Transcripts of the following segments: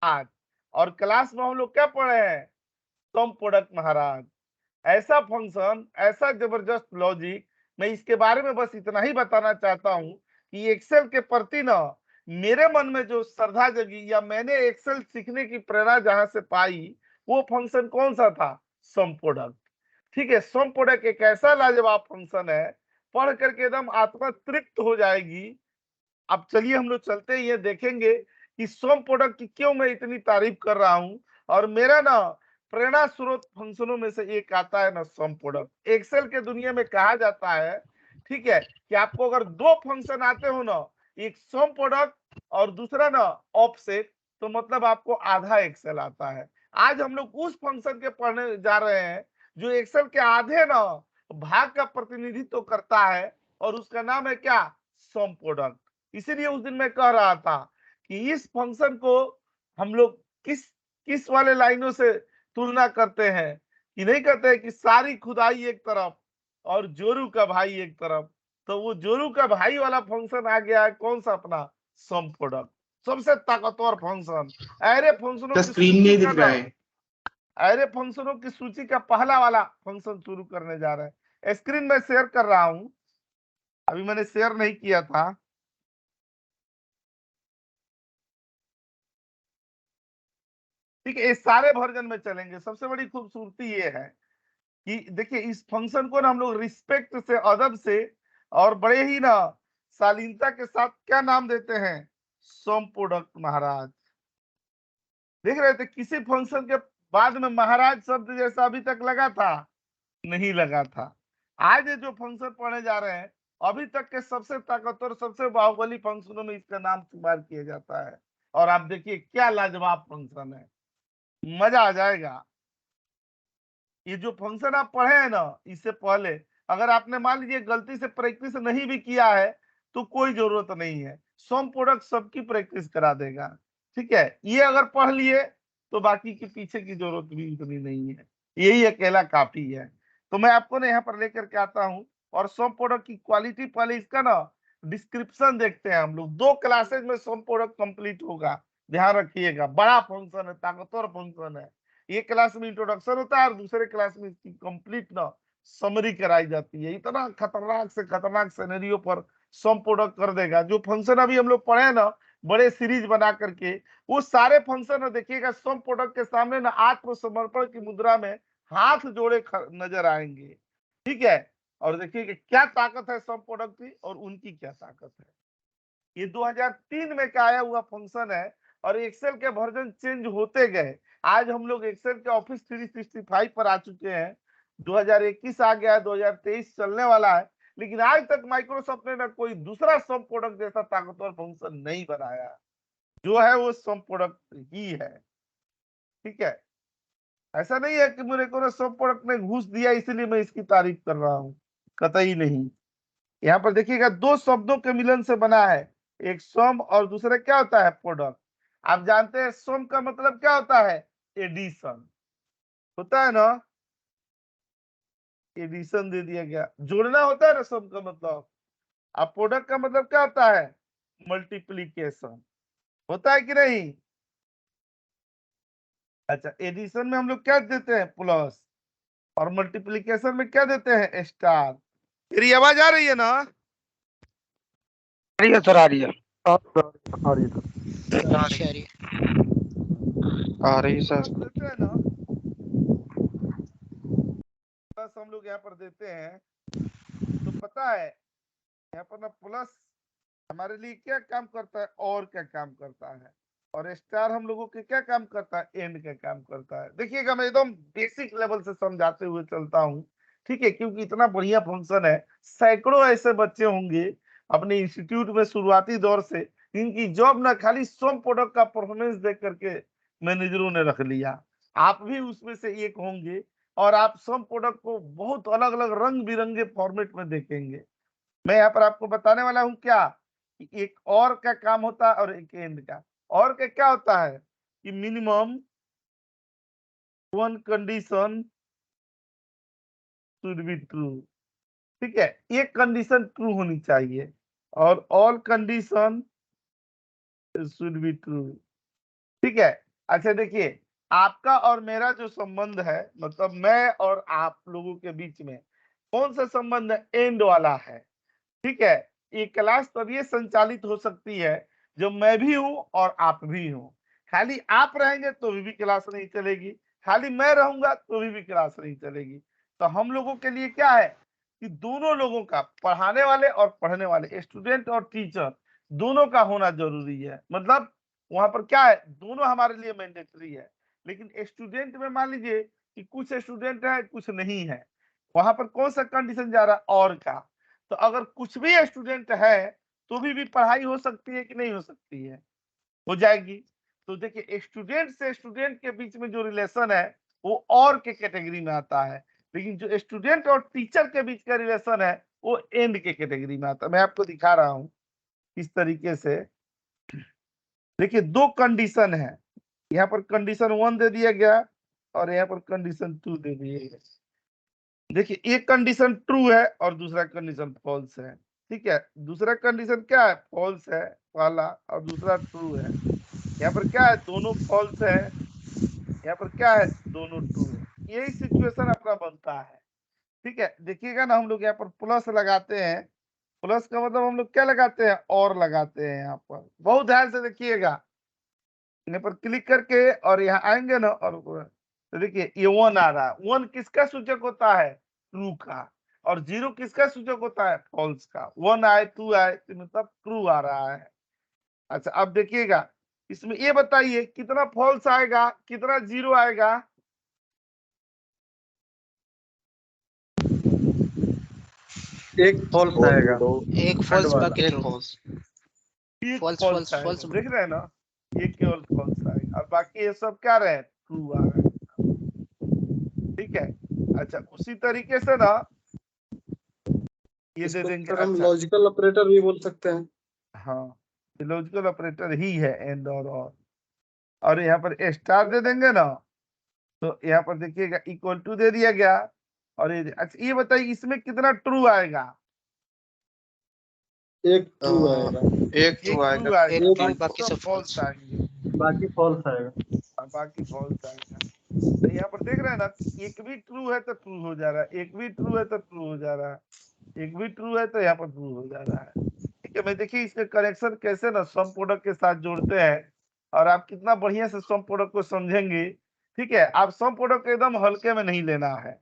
आज। और क्लास में हम लोग क्या पढ़े हैं? सम प्रोडक्ट महाराज। ऐसा फंक्शन, ऐसा जबरदस्त लॉजिक। मैं इसके बारे में बस इतना ही बताना चाहता हूं कि एक्सेल के प्रति ना मेरे मन में जो श्रद्धा जगी या मैंने एक्सेल सीखने की प्रेरणा जहां से पाई, वो फंक्शन कौन सा था? Some product. ठीक है, सम प्रोडक्ट एक ऐसा लाजवाब फंक्शन है, पढ़ करके एकदम आत्मा तृप्त हो जाएगी। अब चलिए हम लोग चलते हैं, ये देखेंगे कि सम प्रोडक्ट की क्यों मैं इतनी तारीफ कर रहा हूं। और मेरा ना प्रेरणा स्रोत फंक्शनों में से एक आता है ना सम प्रोडक्ट। एक्सेल के दुनिया में कहा जाता है, ठीक है, कि आपको अगर दो फंक्शन आते हो ना, एक सम प्रोडक्ट और दूसरा ना ऑफसेट, तो मतलब आपको आधा एक्सेल आता है। आज हम लोग उस फंक्शन के पढ़ने जा रहे हैं जो एक्सेल के आधे ना भाग का प्रतिनिधित्व करता है, और उसका नाम है क्या? Some product. इसीलिए उस दिन मैं कह रहा था कि इस फंक्शन को हम लोग किस किस वाले लाइनों से तुलना करते हैं, कि नहीं कहते हैं कि सारी खुदाई एक तरफ और जोरू का भाई एक तरफ। तो वो जोरू का भाई वाला फंक्शन आ गया है, कौन सा? अपना सम प्रोडक्ट। सबसे ताकतवर फंक्शन। अरे फंक्शनों की स्क्रीन सूची नहीं का दिख रहा ना, है। अरे फंक्शनों की सूची का पहला वाला फंक्शन शुरू करने जा रहे हैं। स्क्रीन में शेयर कर रहा हूं, अभी मैंने शेयर नहीं किया था। ठीक है, ये सारे वर्जन में चलेंगे। सबसे बड़ी खूबसूरती ये है कि देखिए इस फंक्शन को ना हम लोग रिस्पेक्ट से, अदब से और बड़े ही ना शालीनता के साथ क्या नाम देते हैं? सम प्रोडक्ट महाराज। देख रहे थे किसी फंक्शन के बाद में महाराज शब्द जैसा अभी तक लगा था? नहीं लगा था। आज ये जो फंक्शन पढ़ने जा रहे हैं, अभी तक के सबसे ताकतवर, सबसे बाहुबली फंक्शनों में इसका नाम शुमार किया जाता है। और आप देखिए क्या लाजवाब फंक्शन है, मजा आ जाएगा। ये जो फंक्शन आप पढ़े हैं ना, इससे पहले अगर आपने मान लीजिए गलती से प्रैक्टिस नहीं भी किया है, तो कोई जरूरत नहीं है, सम प्रोडक्ट सबकी प्रैक्टिस करा देगा। ठीक है, ये अगर पढ़ लिए तो बाकी के पीछे की जरूरत भी इतनी नहीं है, यही अकेला काफी है। तो मैं आपको ना यहाँ पर लेकर के आता हूँ, और सम प्रोडक्ट की क्वालिटी, पहले इसका ना डिस्क्रिप्शन देखते हैं हम लोग। 2 क्लासेज में सम प्रोडक्ट कंप्लीट होगा, ध्यान रखिएगा। बड़ा फंक्शन है, ताकतवर फंक्शन है। एक क्लास में इंट्रोडक्शन होता है और दूसरे क्लास में इसकी कंप्लीट ना समरी कराई जाती है। इतना खतरनाक से खतरनाक सिनेरियो पर सम प्रोडक्ट कर देगा। जो फंक्शन अभी हम लोग पढ़े ना, बड़े सीरीज बना करके, वो सारे फंक्शन देखिएगा सम प्रोडक्ट के सामने ना आत्मसमर्पण की मुद्रा में हाथ जोड़े नजर आएंगे। ठीक है, और देखिए कि क्या ताकत है सम प्रोडक्ट की और उनकी क्या ताकत है। ये 2003 में का आया हुआ फंक्शन है, और एक्सेल के वर्जन चेंज होते गए। आज हम लोग एक्सेल के ऑफिस 365 पर आ चुके हैं, 2021 आ गया है, 2023 चलने वाला है, लेकिन आज तक माइक्रोसॉफ्ट ने ना कोई दूसरा सम प्रोडक्ट जैसा ताकतवर फंक्शन नहीं बनाया। जो है वो सम प्रोडक्ट ही है। ठीक है, ऐसा नहीं है कि मेरे को ना सम प्रोडक्ट ने घूस दिया इसलिए मैं इसकी तारीफ कर रहा हूँ, कतई नहीं। यहाँ पर देखिएगा 2 शब्दों के मिलन से बना है, एक सम और दूसरा क्या होता है? प्रोडक्ट। आप जानते हैं सम का मतलब क्या होता है? एडिशन होता है ना, एडिशन दे दिया गया, जोड़ना होता है ना सम का मतलब। अब प्रोडक्ट का मतलब क्या होता है? मल्टीप्लीकेशन होता है कि नहीं? अच्छा, एडिशन में हम लोग क्या देते हैं? प्लस। और मल्टीप्लीकेशन में क्या देते हैं? स्टार। मेरी आवाज आ रही है ना? रही है सर, आ रही है। आ रही है शहरी आ रही सर। प्लस देते हैं ना, प्लस हम लोग यहाँ पर देते हैं। तो पता है यहाँ पर ना प्लस हमारे लिए क्या काम करता है? और क्या काम करता है? और स्टार हम लोगों के क्या काम करता है? एंड का काम करता है। देखिएगा मैं एकदम बेसिक लेवल से समझाते हुए चलता हूँ, ठीक है, क्योंकि इतना बढ़िया फंक्शन है। सैकड़ों ऐसे बच्चे होंगे अपने इंस्टीट्यूट में शुरुआती दौर से, इनकी जॉब ना खाली सम प्रोडक्ट का परफॉर्मेंस देख करके मैनेजरों ने रख लिया। आप भी उसमें से एक होंगे, और आप सम प्रोडक्ट को बहुत अलग अलग रंग बिरंगे फॉर्मेट में देखेंगे। मैं यहाँ पर आपको बताने वाला हूँ क्या, कि एक और का काम होता है और एक एंड का। और का क्या होता है कि minimum one condition should be true. ठीक है, एक कंडीशन ट्रू होनी चाहिए, और all condition should be true. ठीक है, अच्छा देखिए, आपका और मेरा जो संबंध है, मतलब मैं और आप लोगों के बीच में कौन सा संबंध एंड वाला है, ठीक है। ये क्लास तभी संचालित हो सकती है जब मैं भी हूं और आप भी हूं। खाली आप रहेंगे तो भी क्लास नहीं चलेगी, खाली मैं रहूंगा तो भी क्लास नहीं चलेगी। तो हम लोगों के लिए क्या है कि दोनों लोगों का, पढ़ाने वाले और पढ़ने वाले, स्टूडेंट और टीचर, दोनों का होना जरूरी है। मतलब वहां पर क्या है, दोनों हमारे लिए मैंडेटरी है। लेकिन स्टूडेंट में मान लीजिए कि कुछ स्टूडेंट है कुछ नहीं है, वहां पर कौन सा कंडीशन जा रहा है, और का। तो अगर कुछ भी स्टूडेंट है तो भी पढ़ाई हो सकती है कि नहीं हो सकती है, हो जाएगी। तो देखिए, स्टूडेंट से स्टूडेंट के बीच में जो रिलेशन है वो और के कैटेगरी में आता है, लेकिन जो स्टूडेंट और टीचर के बीच का रिलेशन है वो एंड के कैटेगरी में आता है। मैं आपको दिखा रहा हूं इस तरीके से। देखिए, दो कंडीशन है, यहाँ पर कंडीशन 1 दे दिया गया और यहाँ पर कंडीशन 2 दे दिया गया। देखिए, एक कंडीशन ट्रू है और दूसरा कंडीशन फॉल्स है, ठीक है। दूसरा कंडीशन क्या है, फॉल्स है पहला, और दूसरा ट्रू है। यहाँ पर क्या है, दोनों फॉल्स है, यहाँ पर क्या है, दोनों ट्रू है। यही सिचुएशन अपना बनता है, ठीक है। देखिएगा ना, हम लोग यहाँ पर प्लस लगाते हैं, प्लस का मतलब हम लोग क्या लगाते हैं, और लगाते हैं। यहाँ पर बहुत ध्यान से देखिएगा, यहाँ पर क्लिक करके और यहाँ आएंगे ना, और तो देखिए ये 1 आ रहा है। 1 किसका सूचक होता है, ट्रू का, और 0 किसका सूचक होता है, फॉल्स का। 1 आए 2 आए तो मतलब ट्रू आ रहा है। अच्छा, अब देखिएगा, इसमें ये बताइए कितना फॉल्स आएगा, कितना 0 आएगा। एक फॉल्स आएगा। एक थर्ड फॉल्स वाला बाकी एक ट्रू। फॉल्स। एक फॉल्स फॉल्स फॉल्स आएगा, फॉल्स। देख रहे हैं ना, ये केवल फॉल्स आएगा और बाकी ये सब क्या रहे, ट्रू आ रहे हैं, ठीक है। अच्छा, उसी तरीके से ना ये दे इसको देंगे। सर हम अच्छा, लॉजिकल ऑपरेटर भी बोल सकते हैं। हाँ, लॉजिकल ऑपरेटर ही है एंड और यहाँ पर स्टार दे देंगे ना, तो यहाँ पर देखिएगा इक्वल टू दे दिया गया। और ये अच्छा, ये बताइए इसमें कितना ट्रू आएगा, एक ट्रू आएगा, एक एक ट्रू आएगा। ट्रू आएगा, एक ट्रू, बाकी बाकी सब सब फॉल्स फॉल्स। आएंगे, बाकी फॉल्स आएगा। और बाकी फॉल्स आएगा। तो यहाँ पर देख रहे हैं ना, एक भी ट्रू है तो ट्रू हो जा रहा है, एक भी ट्रू है तो ट्रू हो जा रहा है, एक भी ट्रू है तो यहाँ पर ट्रू हो जा रहा है, ठीक है। मैं देखिए इसके करेक्शन कैसे ना सम प्रोडक्ट के साथ जोड़ते हैं, और आप कितना बढ़िया से सम प्रोडक्ट को समझेंगे, ठीक है। आप सम प्रोडक्ट एकदम हल्के में नहीं लेना है,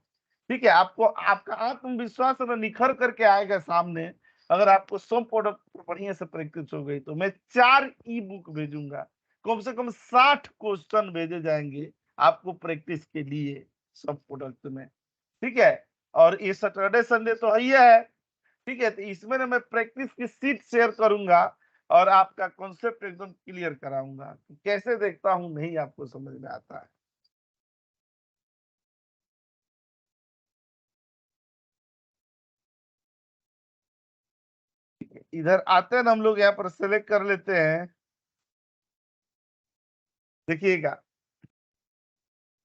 ठीक है। आपको आपका आत्मविश्वास ना निखर करके आएगा सामने, अगर आपको सम प्रोडक्ट बढ़िया से प्रैक्टिस हो गई तो। मैं 4 ई बुक भेजूंगा, कम से कम 60 क्वेश्चन भेजे जाएंगे आपको प्रैक्टिस के लिए सब प्रोडक्ट में, ठीक है। और ये सैटरडे संडे तो है, ठीक है। तो इसमें ना मैं प्रैक्टिस की सीट शेयर करूंगा और आपका कॉन्सेप्ट एकदम क्लियर कराऊंगा। कैसे देखता हूं नहीं आपको समझ में आता है। इधर आते हैं ना, हम लोग यहाँ पर सेलेक्ट कर लेते हैं। देखिएगा,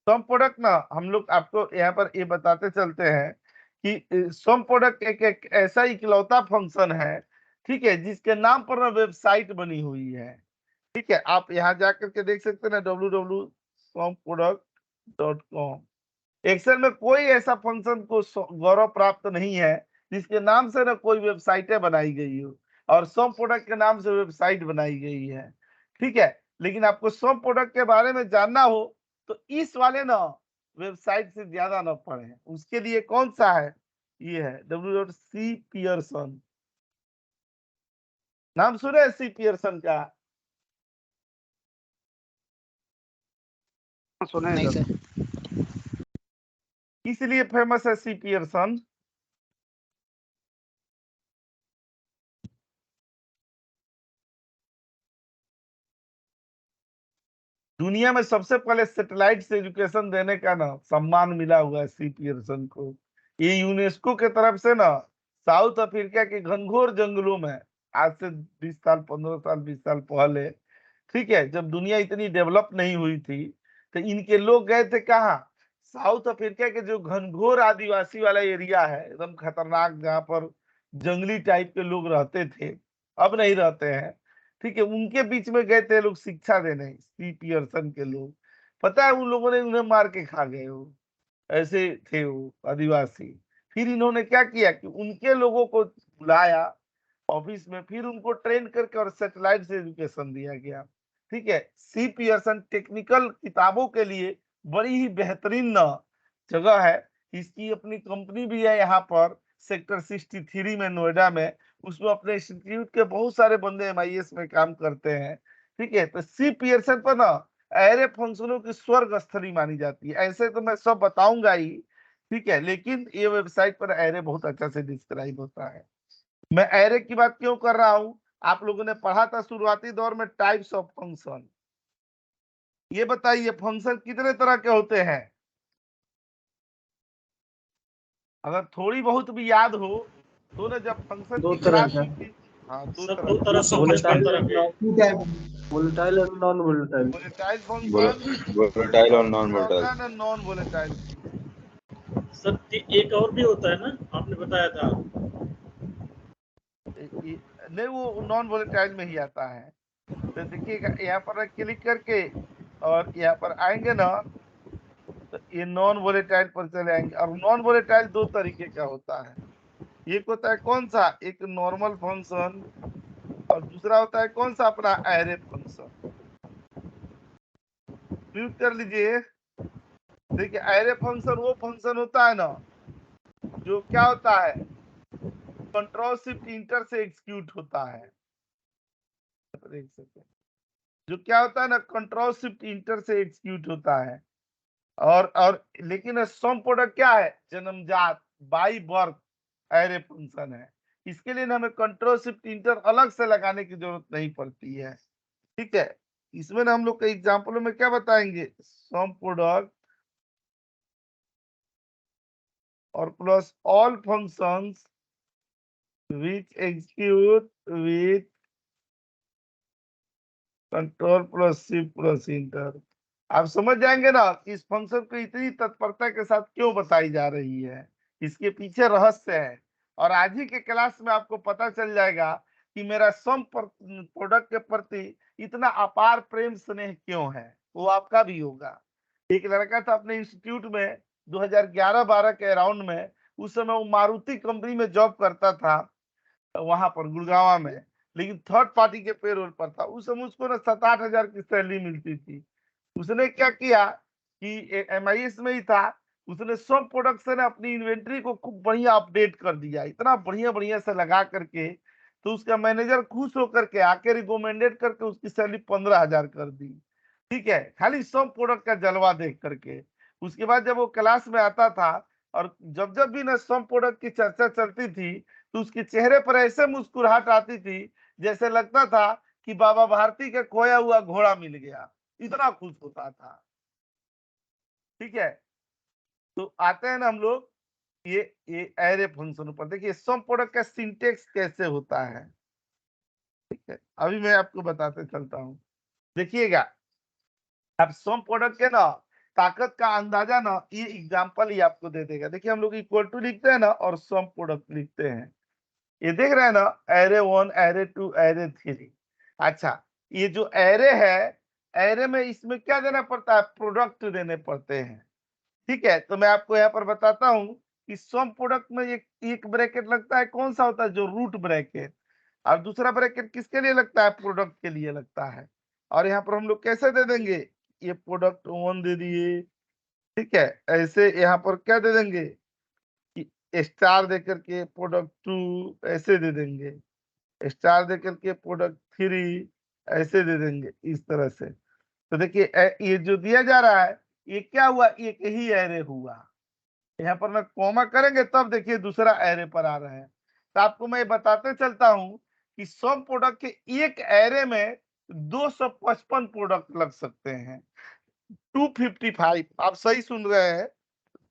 सम प्रोडक्ट ना हम लोग आपको यहाँ पर ये बताते चलते हैं कि सम प्रोडक्ट एक ऐसा इकलौता फंक्शन है, ठीक है, जिसके नाम पर ना वेबसाइट बनी हुई है, ठीक है। आप यहाँ जाकर के देख सकते हैं ना, www.sumproduct.com। एक्सेल में कोई ऐसा फंक्शन को गौरव प्राप्त नहीं है जिसके नाम से ना कोई वेबसाइटें बनाई गई हो, और सम प्रोडक्ट के नाम से वेबसाइट बनाई गई है, ठीक है। लेकिन आपको सम प्रोडक्ट के बारे में जानना हो तो इस वाले ना वेबसाइट से ज्यादा ना पढ़े, उसके लिए कौन सा है, ये है www.c पियर्सन। नाम सुने सी पियर्सन का? सुना है नहीं सर। सर। इसलिए फेमस है सी पियर्सन। दुनिया में सबसे पहले सैटेलाइट से एजुकेशन देने का ना सम्मान मिला हुआ है सी पियर्सन को। ये यूनेस्को के तरफ से ना साउथ अफ्रीका के घनघोर जंगलों में, आज से 20 साल 15 साल 20 साल पहले, ठीक है, जब दुनिया इतनी डेवलप नहीं हुई थी, तो इनके लोग गए थे कहाँ, साउथ अफ्रीका के जो घनघोर आदिवासी वाला एरिया है, एकदम खतरनाक, जहाँ पर जंगली टाइप के लोग रहते थे, अब नहीं रहते हैं। ठीक है, उनके बीच में गए थे लोग शिक्षा देने, सी पियर्सन के लोग। पता है उन लोगों ने उन्हें मार के खा गए, वो ऐसे थे वो आदिवासी। फिर इन्होंने क्या किया कि उनके लोगों को बुलाया ऑफिस में, फिर उनको ट्रेन करके और सैटेलाइट से एजुकेशन दिया गया। ठीक है, सी पियर्सन टेक्निकल किताबों के लिए बड़ी ही बेहतरीन जगह है। इसकी अपनी कंपनी भी है यहाँ पर सेक्टर 63 में, नोएडा में। उसमें अपने इंस्टीट्यूट के बहुत सारे बंदे MIS में काम करते हैं। ठीक है, तो सी पियर्सन पर ना एरे फंक्शनों की स्वर्ग स्थली मानी जाती है। ऐसे तो मैं सब बताऊंगा ही, ठीक है, लेकिन ये वेबसाइट पर एरे बहुत अच्छा से डिस्क्राइब होता है। मैं एरे की बात क्यों कर रहा हूं, आप लोगों ने पढ़ा था शुरुआती दौर में टाइप्स ऑफ फंक्शन। ये बताइए फंक्शन कितने तरह के होते हैं? अगर थोड़ी बहुत भी याद हो तो ना, जब फंक्शन दो की तरह क्लास का, हुई थी। हाँ, दो सब तरह दो तरह, सब 55 वोलेटाइल तरह के। वोलेटाइल और non volatile. Volatile function volatile और नॉन दूसरा होता वोलेटाइल। है ना नॉन वोलेटाइल। सर एक और भी होता है ना, आपने बताया था। नहीं, वो नॉन वोलेटाइल में ही आता है। तो देखिएगा यहाँ पर क्लिक करके और यहाँ पर आएंगे ना, तो ये नॉन वोलेटाइल पर चले आएंगे। और नॉन वोलेटाइल दो तरीके का होता है। एक होता है कौन सा, एक नॉर्मल फंक्शन, और दूसरा होता है कौन सा, अपना एरे फंक्शन। म्यूट कर लीजिए। देखिए एरे फंक्शन वो फंक्शन होता है ना जो क्या होता है, कंट्रोल शिफ्ट इंटर से एग्जीक्यूट होता है। एक सेकंड, जो क्या होता है ना, कंट्रोल शिफ्ट इंटर से एग्जीक्यूट होता है। और लेकिन सम प्रोडक्ट क्या है, जन्मजात बाई बर्थ एरे फंक्शन है। इसके लिए ना हमें कंट्रोल शिफ्ट इंटर अलग से लगाने की जरूरत नहीं पड़ती है। ठीक है, इसमें ना हम लोग के एग्जाम्पलों में क्या बताएंगे, सम प्रोडक्ट और plus all functions which execute with control plus shift plus inter. आप समझ जाएंगे ना कि इस फंक्शन को इतनी तत्परता के साथ क्यों बताई जा रही है, इसके पीछे रहस्य है। और आज ही के क्लास में आपको पता चल जाएगा कि मेरा सम प्रोडक्ट के प्रति इतना अपार प्रेम स्नेह क्यों है। वो आपका भी होगा। एक लड़का था अपने इंस्टीट्यूट में 2011-12 के अराउंड में, उस समय वो मारुति कंपनी में जॉब करता था वहां पर गुड़गांव में, लेकिन थर्ड पार्टी के पेरोल पर था। उस समय उसको ना 7-8 हजार की सैलरी मिलती थी। उसने क्या किया कि MIS में ही था, उसने सब प्रोडक्ट से ना अपनी इन्वेंट्री को खूब बढ़िया अपडेट कर दिया, इतना बढ़िया बढ़िया से लगा करके। तो उसका मैनेजर खुश होकर के आके रिकमेंडेड करके उसकी सैलरी 15 हजार कर दी। ठीक है, खाली सब प्रोडक्ट का जलवा देख करके। उसके बाद जब वो क्लास में आता था और जब जब भी ना सम प्रोडक्ट की चर्चा चलती थी, तो उसके चेहरे पर ऐसे मुस्कुराहट आती थी जैसे लगता था कि बाबा भारती का खोया हुआ घोड़ा मिल गया, इतना खुश होता था। ठीक है, तो आते हैं ना हम लोग ये एरे फंक्शन पर। देखिए सम प्रोडक्ट का सिंटेक्स कैसे होता है। ठीक है, अभी मैं आपको बताते चलता हूँ। देखिएगा अब सम प्रोडक्ट के ना ताकत का अंदाजा ना ये एग्जांपल ही आपको दे देगा। देखिए हम लोग इक्वल टू लिखते हैं ना और सम प्रोडक्ट लिखते हैं। ये देख रहे हैं ना, एरे 1, एरे 2, एरे 3। अच्छा, ये जो एरे है, एरे में इसमें क्या देना पड़ता है, प्रोडक्ट देने पड़ते हैं। ठीक है, तो मैं आपको यहाँ पर बताता हूँ कि सम प्रोडक्ट में एक ब्रैकेट लगता है, कौन सा होता है, जो रूट ब्रैकेट। और दूसरा ब्रैकेट किसके लिए लगता है, प्रोडक्ट के लिए लगता है। और यहाँ पर हम लोग कैसे दे देंगे, ये प्रोडक्ट 1 दे दिए। ठीक है, ऐसे यहाँ पर क्या दे देंगे कि स्टार दे करके प्रोडक्ट 2 ऐसे दे देंगे, स्टार दे करके प्रोडक्ट 3 ऐसे दे देंगे, इस तरह से। तो देखिए ये जो दिया जा रहा है ये क्या हुआ, एक ही एरे हुआ। यहाँ पर मैं कॉमा करेंगे तब देखिए दूसरा एरे पर आ रहा है। तो आपको मैं बताते चलता हूँ कि सब प्रोडक्ट के एक एरे में 255 प्रोडक्ट लग सकते हैं। 255, आप सही सुन रहे हैं,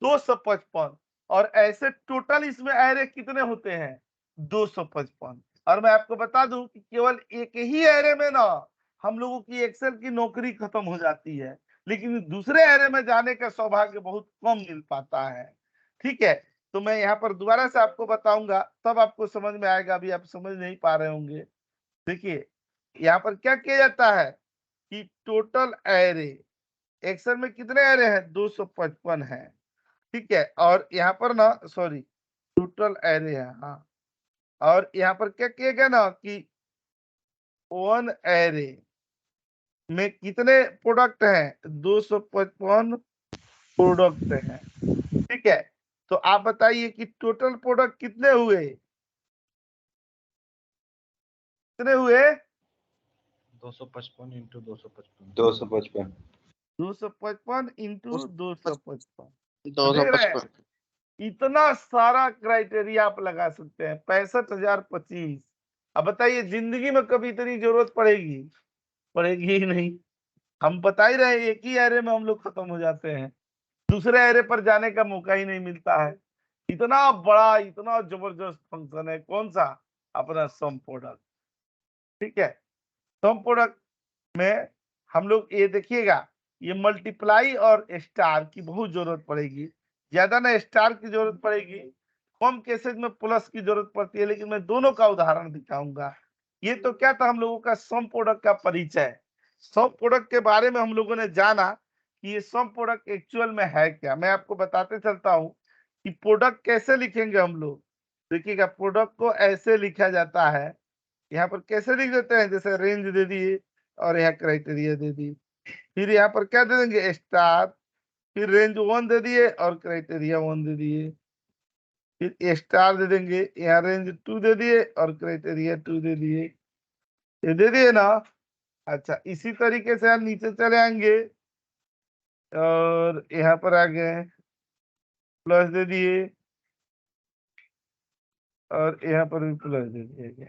255। और ऐसे टोटल इसमें एरे कितने होते हैं, 255। और मैं आपको बता दूं कि केवल एक ही एरे में ना हम लोगों की एक्सेल की नौकरी खत्म हो जाती है, लेकिन दूसरे एरे में जाने का सौभाग्य बहुत कम मिल पाता है। ठीक है, तो मैं यहाँ पर दोबारा से आपको बताऊंगा, तब आपको समझ में आएगा, अभी आप समझ नहीं पा रहे होंगे। देखिए यहाँ पर क्या किया जाता है कि टोटल एरे, एक्सेल में कितने एरे हैं 255 है, ठीक है। और यहाँ पर ना सॉरी टोटल एरे है, हाँ। और यहाँ पर क्या किया गया ना कि वन एरे में कितने प्रोडक्ट हैं 255 प्रोडक्ट हैं, ठीक है। तो आप बताइए कि टोटल प्रोडक्ट कितने हुए, कितने हुए 255 इंटू 255 255 255 इंटू 255, दो सौ देख रहे हैं पचपन इतना सारा क्राइटेरिया आप लगा सकते हैं 65,025। अब बताइए जिंदगी में कभी इतनी जरूरत पड़ेगी, पड़ेगी ही नहीं। हम बता ही रहे हैं, एक ही एरे में हम लोग खत्म हो जाते हैं, दूसरे एरे पर जाने का मौका ही नहीं मिलता है। इतना बड़ा इतना जबरदस्त फंक्शन है कौन सा, अपना सम प्रोडक्ट, ठीक है। सम प्रोडक्ट में हम लोग ये देखिएगा, ये मल्टीप्लाई और स्टार की बहुत जरूरत पड़ेगी, ज्यादा ना स्टार की जरूरत पड़ेगी, कम केसेज में प्लस की जरूरत पड़ती है, लेकिन मैं दोनों का उदाहरण दिखाऊंगा। ये तो क्या था हम लोगों का सम प्रोडक्ट का परिचय, सम प्रोडक्ट के बारे में हम लोगों ने जाना कि ये सम प्रोडक्ट एक्चुअल में है क्या। मैं आपको बताते चलता हूँ कि प्रोडक्ट कैसे लिखेंगे हम लोग। देखिएगा प्रोडक्ट को ऐसे लिखा जाता है, यहाँ पर कैसे लिख देते हैं, जैसे रेंज दे दिए और यहाँ क्राइटेरिया दे दी, फिर यहाँ पर क्या दे देंगे स्टार, फिर रेंज 1 दे दिए और क्राइटेरिया 1 दे दिए, फिर स्टार दे देंगे, यहाँ रेंज 2 दे दिए और क्राइटेरिया 2 दे दिए, ये दे दिए ना। अच्छा इसी तरीके से हम नीचे चले आएंगे और यहाँ पर आ गए प्लस दे दिए और यहाँ पर भी प्लस दे दिया गया,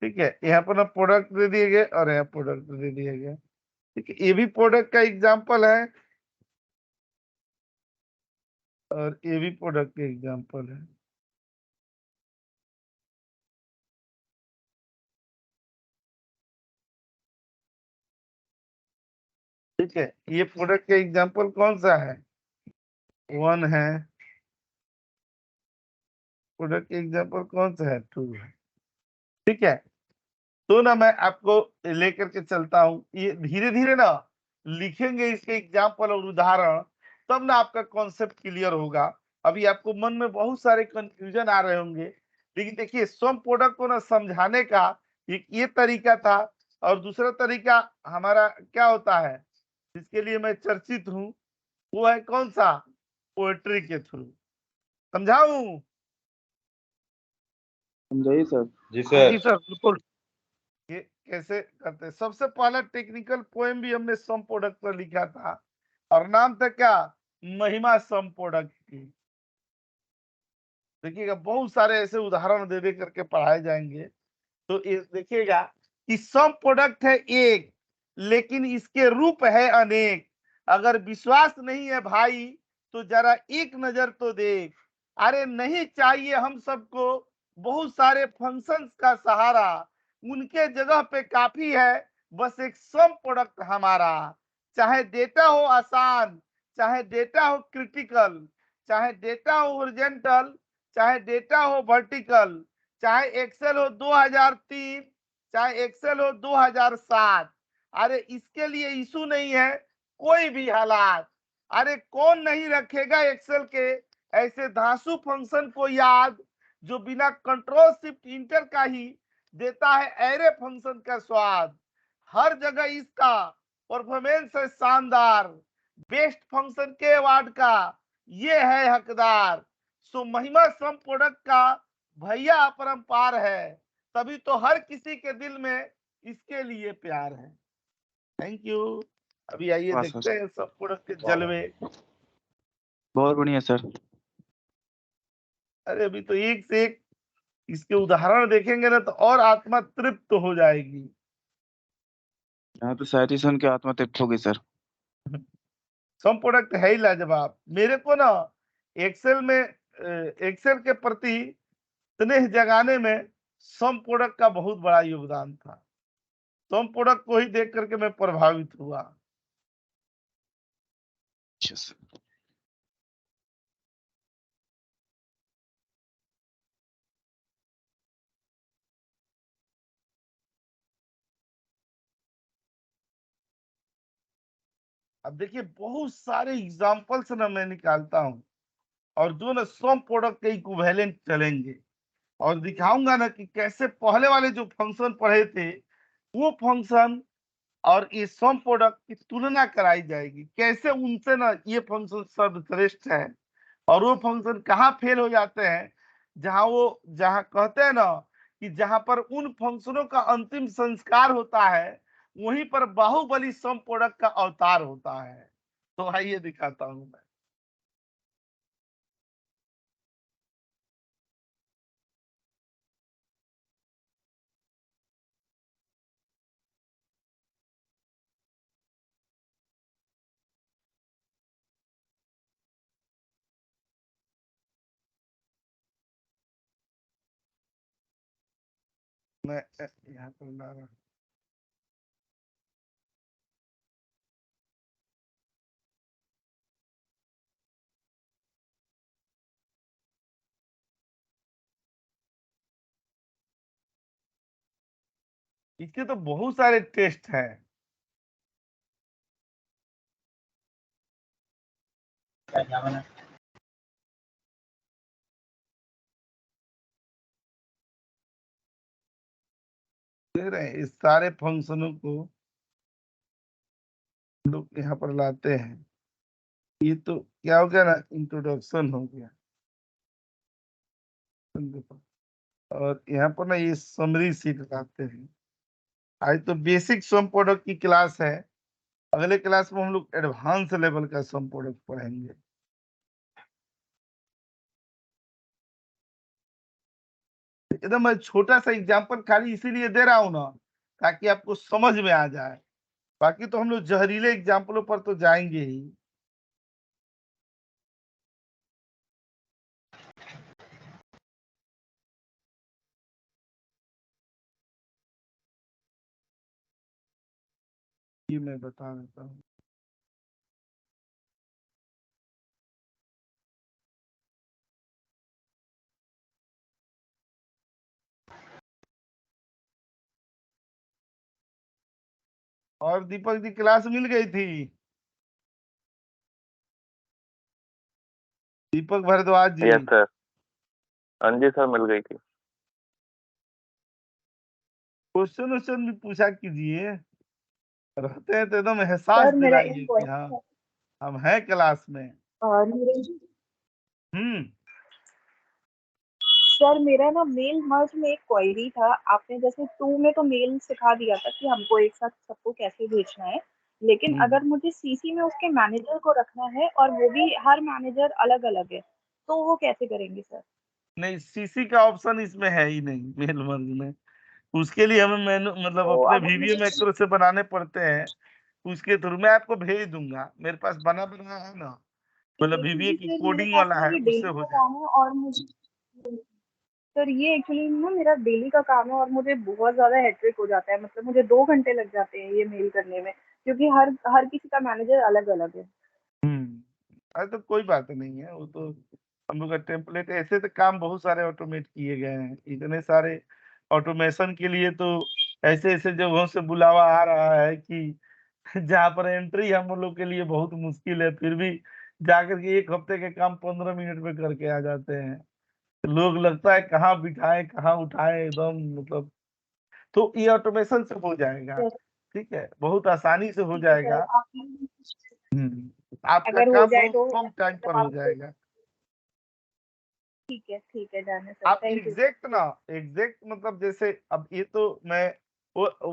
ठीक है। यहाँ पर ना प्रोडक्ट दे दिए गए और यहाँ प्रोडक्ट दे दिया गया, ठीक है। ये भी प्रोडक्ट का एग्जाम्पल है और ये भी प्रोडक्ट का एग्जाम्पल है, ठीक है। ये प्रोडक्ट का एग्जाम्पल कौन सा है, 1 है, प्रोडक्ट एग्जाम्पल कौन सा है 2 है, ठीक है। तो ना मैं आपको लेकर के चलता हूँ, ये धीरे धीरे ना लिखेंगे इसके एग्जाम्पल और उदाहरण, तब ना आपका कॉन्सेप्ट क्लियर होगा। अभी आपको मन में बहुत सारे कंफ्यूजन आ रहे होंगे, लेकिन देखिए सम प्रोडक्ट को ना समझाने का एक ये तरीका था, और दूसरा तरीका हमारा क्या होता है जिसके लिए मैं चर्चित हूँ, वो है कौन सा, पोएट्री के थ्रू। समझाऊं, समझाइए सर। जी हाँ सर। जी सर बिल्कुल। ये कैसे करते हैं, सबसे पहला टेक्निकल पोएम भी हमने सम प्रोडक्ट पर लिखा था और नाम था क्या, महिमा सम प्रोडक्ट की। देखिएगा बहुत सारे ऐसे उदाहरण दे दे करके पढ़ाए जाएंगे, तो ये देखिएगा कि सम प्रोडक्ट है एक, लेकिन इसके रूप है अनेक, अगर विश्वास नहीं है भाई तो जरा एक नजर तो देख। अरे नहीं चाहिए हम सबको बहुत सारे फंक्शंस का सहारा, उनके जगह पे काफी है बस एक सम प्रोडक्ट हमारा। चाहे डेटा हो आसान, चाहे डेटा हो क्रिटिकल, चाहे डेटा हो ओरिजेंटल, चाहे डेटा हो वर्टिकल, चाहे एक्सेल हो 2003, चाहे एक्सेल हो 2007, अरे इसके लिए इशू नहीं है कोई भी हालात। अरे कौन नहीं रखेगा एक्सेल के ऐसे धांसू फंक्शन को याद, जो बिना कंट्रोल शिफ्ट इंटर का ही देता है एरे फंक्शन का स्वाद। हर जगह इसका परफॉर्मेंस है शानदार, बेस्ट फंक्शन के अवार्ड का ये है हकदार। सो महिमा सम प्रोडक्ट का भैया अपरंपार है, तभी तो हर किसी के दिल में इसके लिए प्यार है। Thank you. अभी आइए वाह देखते सर, हैं सब प्रोडक्ट के जलवे। बहुत बढ़िया सर। अरे अभी तो एक से एक इसके उदाहरण देखेंगे ना तो और आत्मा तृप्त हो जाएगी। यहाँ तो शायरी सुन के आत्मा तृप्त होगी सर। सम प्रोडक्ट है ही लाजवाब। मेरे को ना एक्सेल में एक्सेल के प्रति स्नेह जगाने में सम प्रोडक्ट का बहुत बड़ा योगदान था। सम प्रोडक्ट को ही देख करके मैं प्रभावित हुआ। अच्छा सर। अब देखिए बहुत सारे एग्जाम्पल्स ना मैं निकालता हूँ और जो ना सम प्रोडक्ट के इक्विवेलेंट चलेंगे और दिखाऊंगा ना कि कैसे पहले वाले जो फंक्शन पढ़े थे वो फंक्शन और ये सम प्रोडक्ट की तुलना कराई जाएगी, कैसे उनसे ना ये फंक्शन सर्वश्रेष्ठ है और वो फंक्शन कहाँ फेल हो जाते हैं, जहां कहते हैं ना कि जहां पर उन फंक्शनों का अंतिम संस्कार होता है वहीं पर बाहुबली सम प्रोडक्ट का अवतार होता है। तो आइए दिखाता हूं मैं यहाँ पर ला रहा हूं। इसके तो बहुत सारे टेस्ट हैं। दे रहे हैं इस सारे फंक्शनों को लोग यहाँ पर लाते हैं। ये तो क्या हो गया ना, इंट्रोडक्शन हो गया। और यहाँ पर ना ये समरी सीट लाते हैं। आज तो बेसिक सम प्रोडक्ट की क्लास है, अगले क्लास में हम लोग एडवांस लेवल का सम प्रोडक्ट पढ़ेंगे। एकदम मैं छोटा सा एग्जांपल खाली इसीलिए दे रहा हूँ ना ताकि आपको समझ में आ जाए, बाकी तो हम लोग जहरीले एग्जाम्पलों पर तो जाएंगे ही। ये मैं बता देता हूँ। और दीपक जी क्लास मिल गई थी? दीपक भारद्वाज जी। Yes sir. हाँ जी सर, मिल गई थी। क्वेश्चन वोश्चन भी पूछा कीजिए, रहते हैं तो एकदम एहसास सर मेरा एक दिलाइए कि हाँ क्वेश्चन हम हैं क्लास में। हम्म। सर मेरा ना मेल मर्ज में एक क्वेरी था। आपने जैसे टू में तो मेल सिखा दिया था कि हमको एक साथ सबको कैसे भेजना है, लेकिन हम्म। अगर मुझे सीसी में उसके मैनेजर को रखना है और वो भी हर मैनेजर अलग अलग है, तो वो कैसे करेंगे सर? नहीं, सीसी का ऑप्शन इसमें है ही नहीं मेल मर्ज में। उसके लिए हमें मेनू मतलब तो अपने अगर वीवीए मुझे मैक्रो से बनाने पड़ते हैं। उसके थ्रू मैं आपको भेज दूंगा, मेरे पास बना बना है ना, मतलब वीवीए क्योंकि की फिर मेरे कोडिंग पास वाला ना है, ये उससे डेली हो का जाएगा। काम है और मुझे सर ये एक्चुअली ना मेरा डेली का काम है और मुझे बहुत ज्यादा हेक्टिक हो जाता है। मतलब मुझे 2 घंटे लग जाते हैं ये मेल करने में, क्योंकि हर हर किसी का मैनेजर अलग अलग है। अरे तो कोई बात नहीं है, वो तो हम लोग का टेम्पलेट है। ऐसे तो काम बहुत सारे ऑटोमेट किए गए हैं, इतने सारे ऑटोमेशन के लिए तो ऐसे ऐसे जगहों से बुलावा आ रहा है कि जहाँ पर एंट्री हम लोग के लिए बहुत मुश्किल है, फिर भी जाकर के 1 हफ्ते के काम 15 मिनट में करके आ जाते हैं। लोग लगता है कहाँ बिठाएं कहाँ उठाएं एकदम, मतलब तो ये ऑटोमेशन से हो जाएगा। सर ठीक है, बहुत आसानी से हो ठीक है सर, जाएगा। आप आपका अगर हो काम जाए बहुत तो कम टाइम मतलब पर हो आप जाएगा। ठीक है डन है सर, आप थैंक यू। एग्जैक्ट ना, एग्जैक्ट मतलब जैसे अब ये तो मैं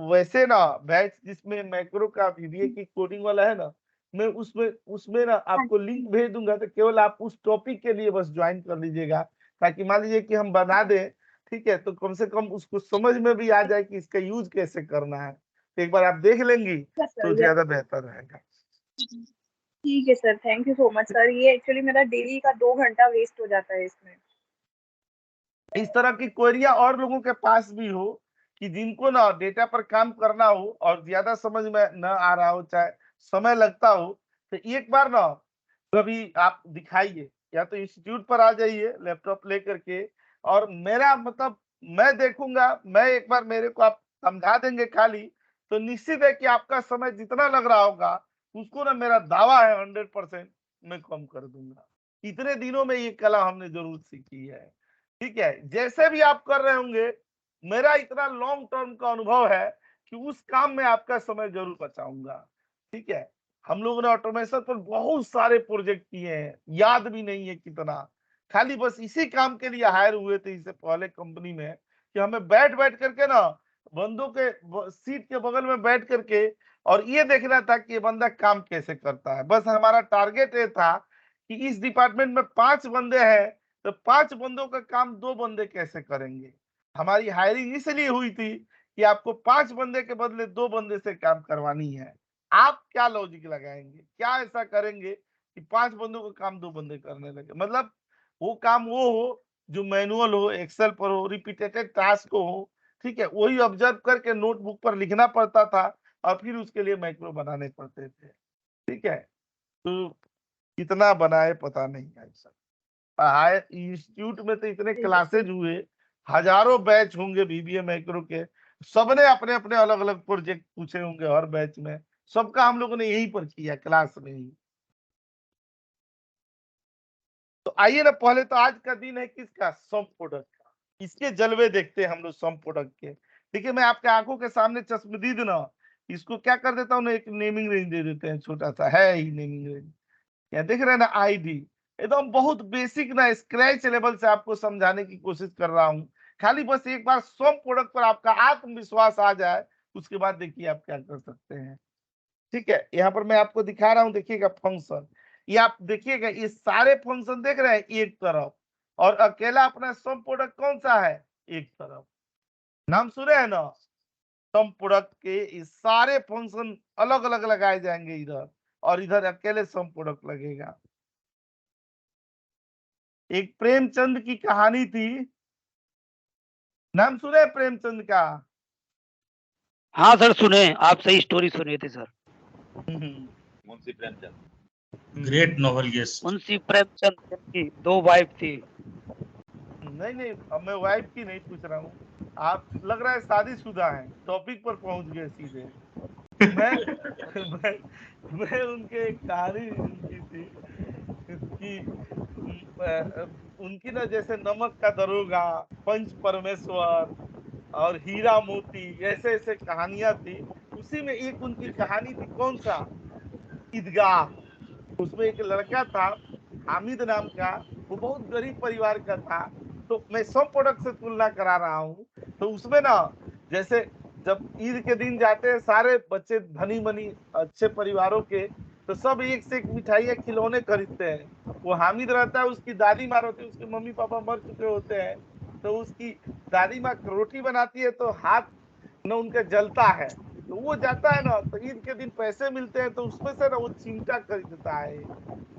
वैसे ना बैच जिसमें मैक्रो का वीवीए की कोडिंग वाला है ना, मैं उसमें उसमें ना हाँ आपको लिंक भेज दूंगा, तो केवल आप उस टॉपिक के लिए बस ज्वाइन कर लीजिएगा, ताकि मान लीजिए कि हम बना दें, ठीक है, तो कम से कम उसको समझ में भी आ जाए कि इसका यूज कैसे करना है। तो एक बार आप देख लेंगी सर, तो यस ज्यादा बेहतर रहेगा। ठीक है sir, thank you so much sir. ये एक्चुअली मेरा डेली का 2 घंटा वेस्ट हो जाता है इसमें। इस तरह की क्वेरियां और लोगों के पास भी हो कि जिनको ना डेटा पर काम करना हो और ज्यादा समझ में न आ रहा हो, चाहे समय लगता हो, तो एक बार ना कभी आप दिखाइए, या तो इंस्टीट्यूट पर आ जाइए लैपटॉप लेकर के, और मेरा मतलब मैं देखूंगा, मैं एक बार मेरे को आप समझा देंगे खाली, तो निश्चित है कि आपका समय जितना लग रहा होगा उसको ना मेरा दावा है 100% मैं कम कर दूंगा। इतने दिनों में ये कला हमने जरूर सीखी है। ठीक है, जैसे भी आप कर रहे होंगे, मेरा इतना लॉन्ग टर्म का अनुभव है कि उस काम में आपका समय जरूर बचाऊंगा। ठीक है, हम लोगों ने ऑटोमेशन पर बहुत सारे प्रोजेक्ट किए हैं, याद भी नहीं है कितना। खाली बस इसी काम के लिए हायर हुए थे इससे पहले कंपनी में, कि हमें बैठ बैठ करके ना बंदों के सीट के बगल में बैठ करके और ये देखना था कि ये बंदा काम कैसे करता है। बस हमारा टारगेट ये था कि इस डिपार्टमेंट में 5 बंदे हैं, तो 5 बंदों का काम 2 बंदे कैसे करेंगे। हमारी हायरिंग इसलिए हुई थी कि आपको 5 बंदे के बदले 2 बंदे से काम करवानी है। आप क्या लॉजिक लगाएंगे, क्या ऐसा करेंगे कि 5 बंदों का काम 2 बंदे करने लगे। मतलब वो काम वो हो जो मैनुअल हो, एक्सेल पर हो, रिपीटेटेड टास्क हो। ठीक है, वही ऑब्जर्व करके नोटबुक पर लिखना पड़ता था और फिर उसके लिए मैक्रो बनाने पड़ते थे। ठीक है, तो कितना बनाए पता नहीं ऐसा। पढ़ाए इंस्टीट्यूट में तो इतने क्लासेज हुए, हजारों बैच होंगे बीबीए मैक्रो के, सबने अपने अपने अलग अलग प्रोजेक्ट पूछे होंगे हर बैच में, सबका हम लोगों ने यहीं पर किया, क्लास में ही। तो आइए ना, पहले तो आज का दिन है किसका, सम प्रोडक्ट का। इसके जलवे देखते हैं हम लोग सम प्रोडक्ट के। देखिए, मैं आपके आंखों के सामने चश्मदीद ना इसको क्या कर देता हूँ ना, एक नेमिंग रेंज दे देते हैं, छोटा सा है ही नेमिंग रेंज। यहाँ देख रहे हैं ना, आईडी एकदम बहुत बेसिक ना स्क्रैच लेवल से आपको समझाने की कोशिश कर रहा हूँ। खाली बस एक बार सम प्रोडक्ट पर आपका आत्मविश्वास आ जाए, उसके बाद देखिए आप क्या कर सकते हैं। ठीक है, यहाँ पर मैं आपको दिखा रहा हूँ, देखिएगा फंक्शन। ये आप देखिएगा, ये सारे फंक्शन देख रहे हैं एक तरफ, और अकेला अपना सम प्रोडक्ट कौन सा है, एक तरफ। नाम सुने हैं ना, सम प्रोडक्ट के ये सारे फंक्शन अलग अलग लगाए जाएंगे इधर, और इधर अकेले सम प्रोडक्ट लगेगा। एक प्रेमचंद की कहानी थी, नाम सुने प्रेमचंद का। हाँ सर सुने, आप सही स्टोरी सुने थे sir. Munshi Premchand great novelist. Munshi Premchand की 2 वाइफ थी। नहीं नहीं, अब मैं वाइफ की नहीं पूछ रहा हूँ, आप लग रहा है शादीशुदा हैं, टॉपिक पर पहुंच गए सीधे। मैं मैं उनके एक कहानी उनकी थी कि उनकी ना जैसे नमक का दरोगा, पंच परमेश्वर और हीरा मोती, ऐसे ऐसे कहानियां थी। उसी में एक उनकी कहानी थी, कौन सा, ईदगाह। उसमें एक लड़का था हामिद नाम का, वो बहुत गरीब परिवार का था। तो मैं सब प्रोडक्ट से तुलना करा रहा हूँ। तो उसमें ना जैसे जब ईद के दिन जाते हैं सारे बच्चे धनी मनी अच्छे परिवारों के, तो सब एक से एक मिठाइयाँ खिलौने खरीदते हैं। वो हामिद रहता है, उसकी दादी माँ होती है, उसके मम्मी पापा मर चुके होते हैं। तो उसकी दादी माँ रोटी बनाती है तो हाथ न उनका जलता है। तो वो जाता है ना, तो ईद के दिन पैसे मिलते हैं, तो उसमें से ना वो चिमटा खरीदता है।